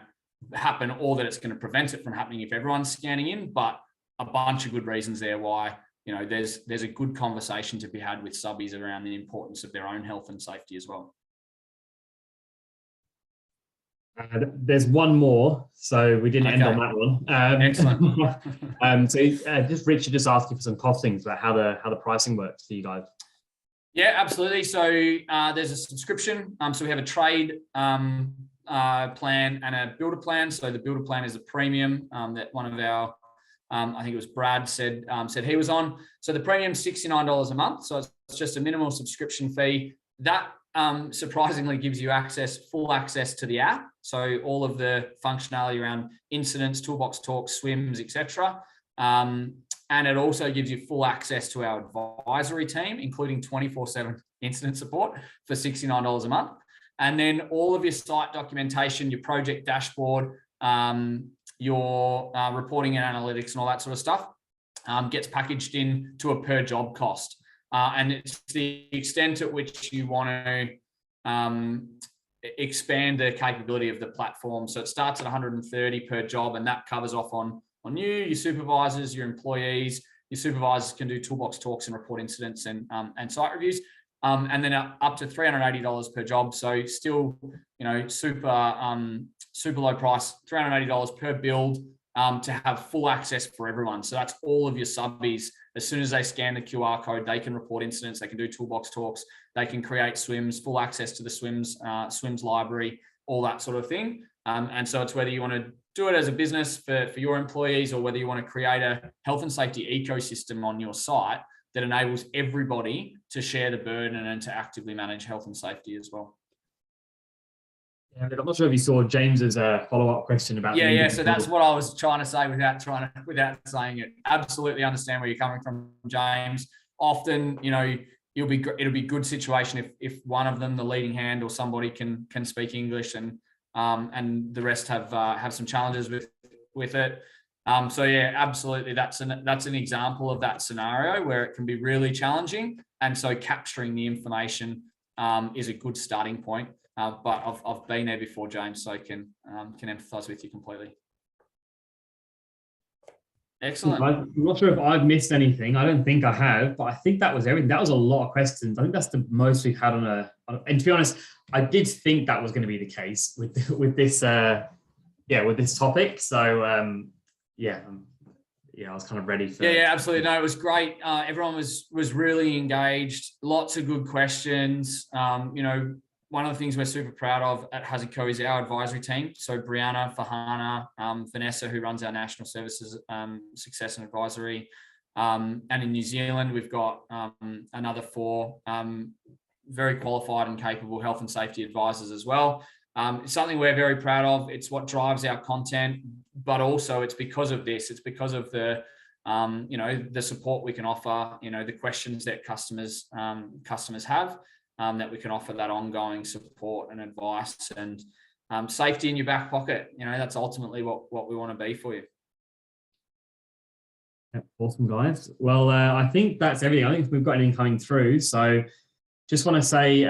happen or that it's going to prevent it from happening if everyone's scanning in, but a bunch of good reasons there why there's a good conversation to be had with subbies around the importance of their own health and safety as well.
There's one more, so we didn't end on that one.
Excellent.
So Richard just asked you for some costings about how the pricing works for you guys.
Yeah, absolutely. So there's a subscription. So we have a trade plan and a builder plan. So the builder plan is a premium that one of our, I think it was Brad said he was on. So the premium is $69 a month. So it's just a minimal subscription fee. that surprisingly gives you full access to the app. So all of the functionality around incidents, toolbox talks, swims, etc. And it also gives you full access to our advisory team, including 24/7 incident support for $69 a month. And then all of your site documentation, your project dashboard, your reporting and analytics and all that sort of stuff gets packaged in to a per job cost. And it's the extent at which you want to expand the capability of the platform. So it starts at 130 per job, and that covers off on you, your supervisors, your employees. Your supervisors can do toolbox talks and report incidents and site reviews. And then up to $380 per job. So still, super low price, $380 per build to have full access for everyone. So that's all of your subbies. As soon as they scan the QR code, they can report incidents, they can do toolbox talks, they can create swims, full access to the swims library, all that sort of thing. And so it's whether you want to do it as a business for your employees, or whether you want to create a health and safety ecosystem on your site that enables everybody to share the burden and to actively manage health and safety as well.
Yeah, I'm not sure if you saw James's follow-up question about.
Yeah. So that's what I was trying to say without saying it. Absolutely understand where you're coming from, James. Often, it'll be good situation if one of them, the leading hand or somebody, can speak English and the rest have some challenges with it. So yeah, absolutely. That's an example of that scenario where it can be really challenging. And so capturing the information is a good starting point. But I've been there before, James, so I can empathise with you completely. Excellent.
I'm not sure if I've missed anything. I don't think I have, but I think that was everything. That was a lot of questions. I think that's the most we've had and to be honest, I did think that was going to be the case with this topic. So I was kind of ready for.
Yeah, absolutely. No, it was great. Everyone was really engaged. Lots of good questions. One of the things we're super proud of at HazardCo is our advisory team. So Brianna, Fahana, Vanessa, who runs our national services, success and advisory. And in New Zealand, we've got another 4 very qualified and capable health and safety advisors as well. It's something we're very proud of. It's what drives our content, but also it's because of this. It's because of the support we can offer, the questions that customers have. That we can offer that ongoing support and advice and safety in your back pocket. That's ultimately what we want to be for you.
Awesome, guys. Well, I think that's everything. I think we've got anything coming through. So just want to say,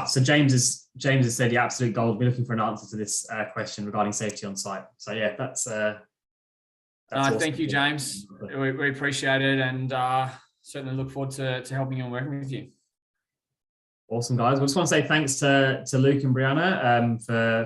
so James has said, yeah, absolute gold. We're looking for an answer to this question regarding safety on site. So yeah, that's awesome. Thank
you, James. We appreciate it. And certainly look forward to helping you and working with you.
Awesome, guys. We just want to say thanks to Luke and Brianna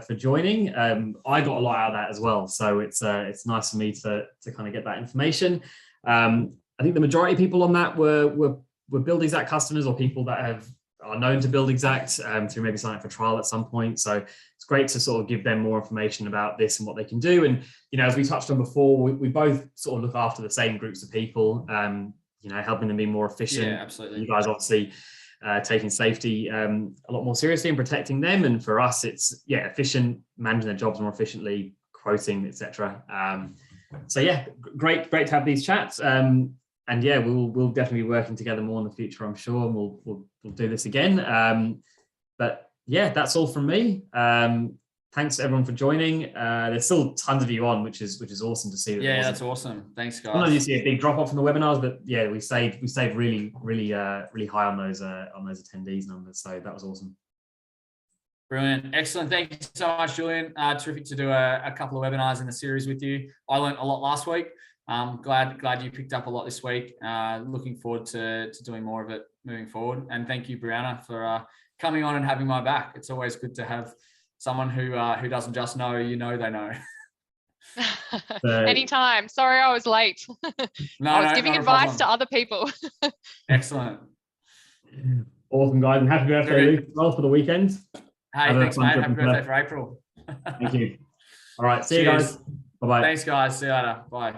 for joining. I got a lot out of that as well, so it's nice for me to kind of get that information. I think the majority of people on that were Build Exact customers or people that are known to Build Exact through maybe signing up for trial at some point. So it's great to sort of give them more information about this and what they can do. And as we touched on before, we both sort of look after the same groups of people. Helping them be more efficient.
Yeah, absolutely.
You guys obviously taking safety a lot more seriously and protecting them. And for us, it's efficient, managing their jobs more efficiently, quoting, etc. So yeah, great to have these chats. And yeah, we'll definitely be working together more in the future, I'm sure, and we'll do this again. But yeah, that's all from me. Thanks everyone for joining. There's still tons of you on, which is awesome to see.
Yeah, that's awesome. Thanks, guys.
Sometimes you see a big drop off from the webinars, but yeah, we stayed really high on those attendees numbers. So that was awesome.
Brilliant, excellent. Thank you so much, Julian. Terrific to do a couple of webinars in the series with you. I learned a lot last week. Glad you picked up a lot this week. Looking forward to doing more of it moving forward. And thank you, Brianna, for coming on and having my back. It's always good to have someone who doesn't just know, they know.
Anytime. Sorry, I was late. I was giving advice to other people.
Excellent.
Awesome, guys. And happy birthday, Luke, as well, for the weekend.
Hey, thanks, mate. Happy birthday for April.
Thank you. All right. See you guys. Bye-bye.
Thanks, guys. See you later. Bye.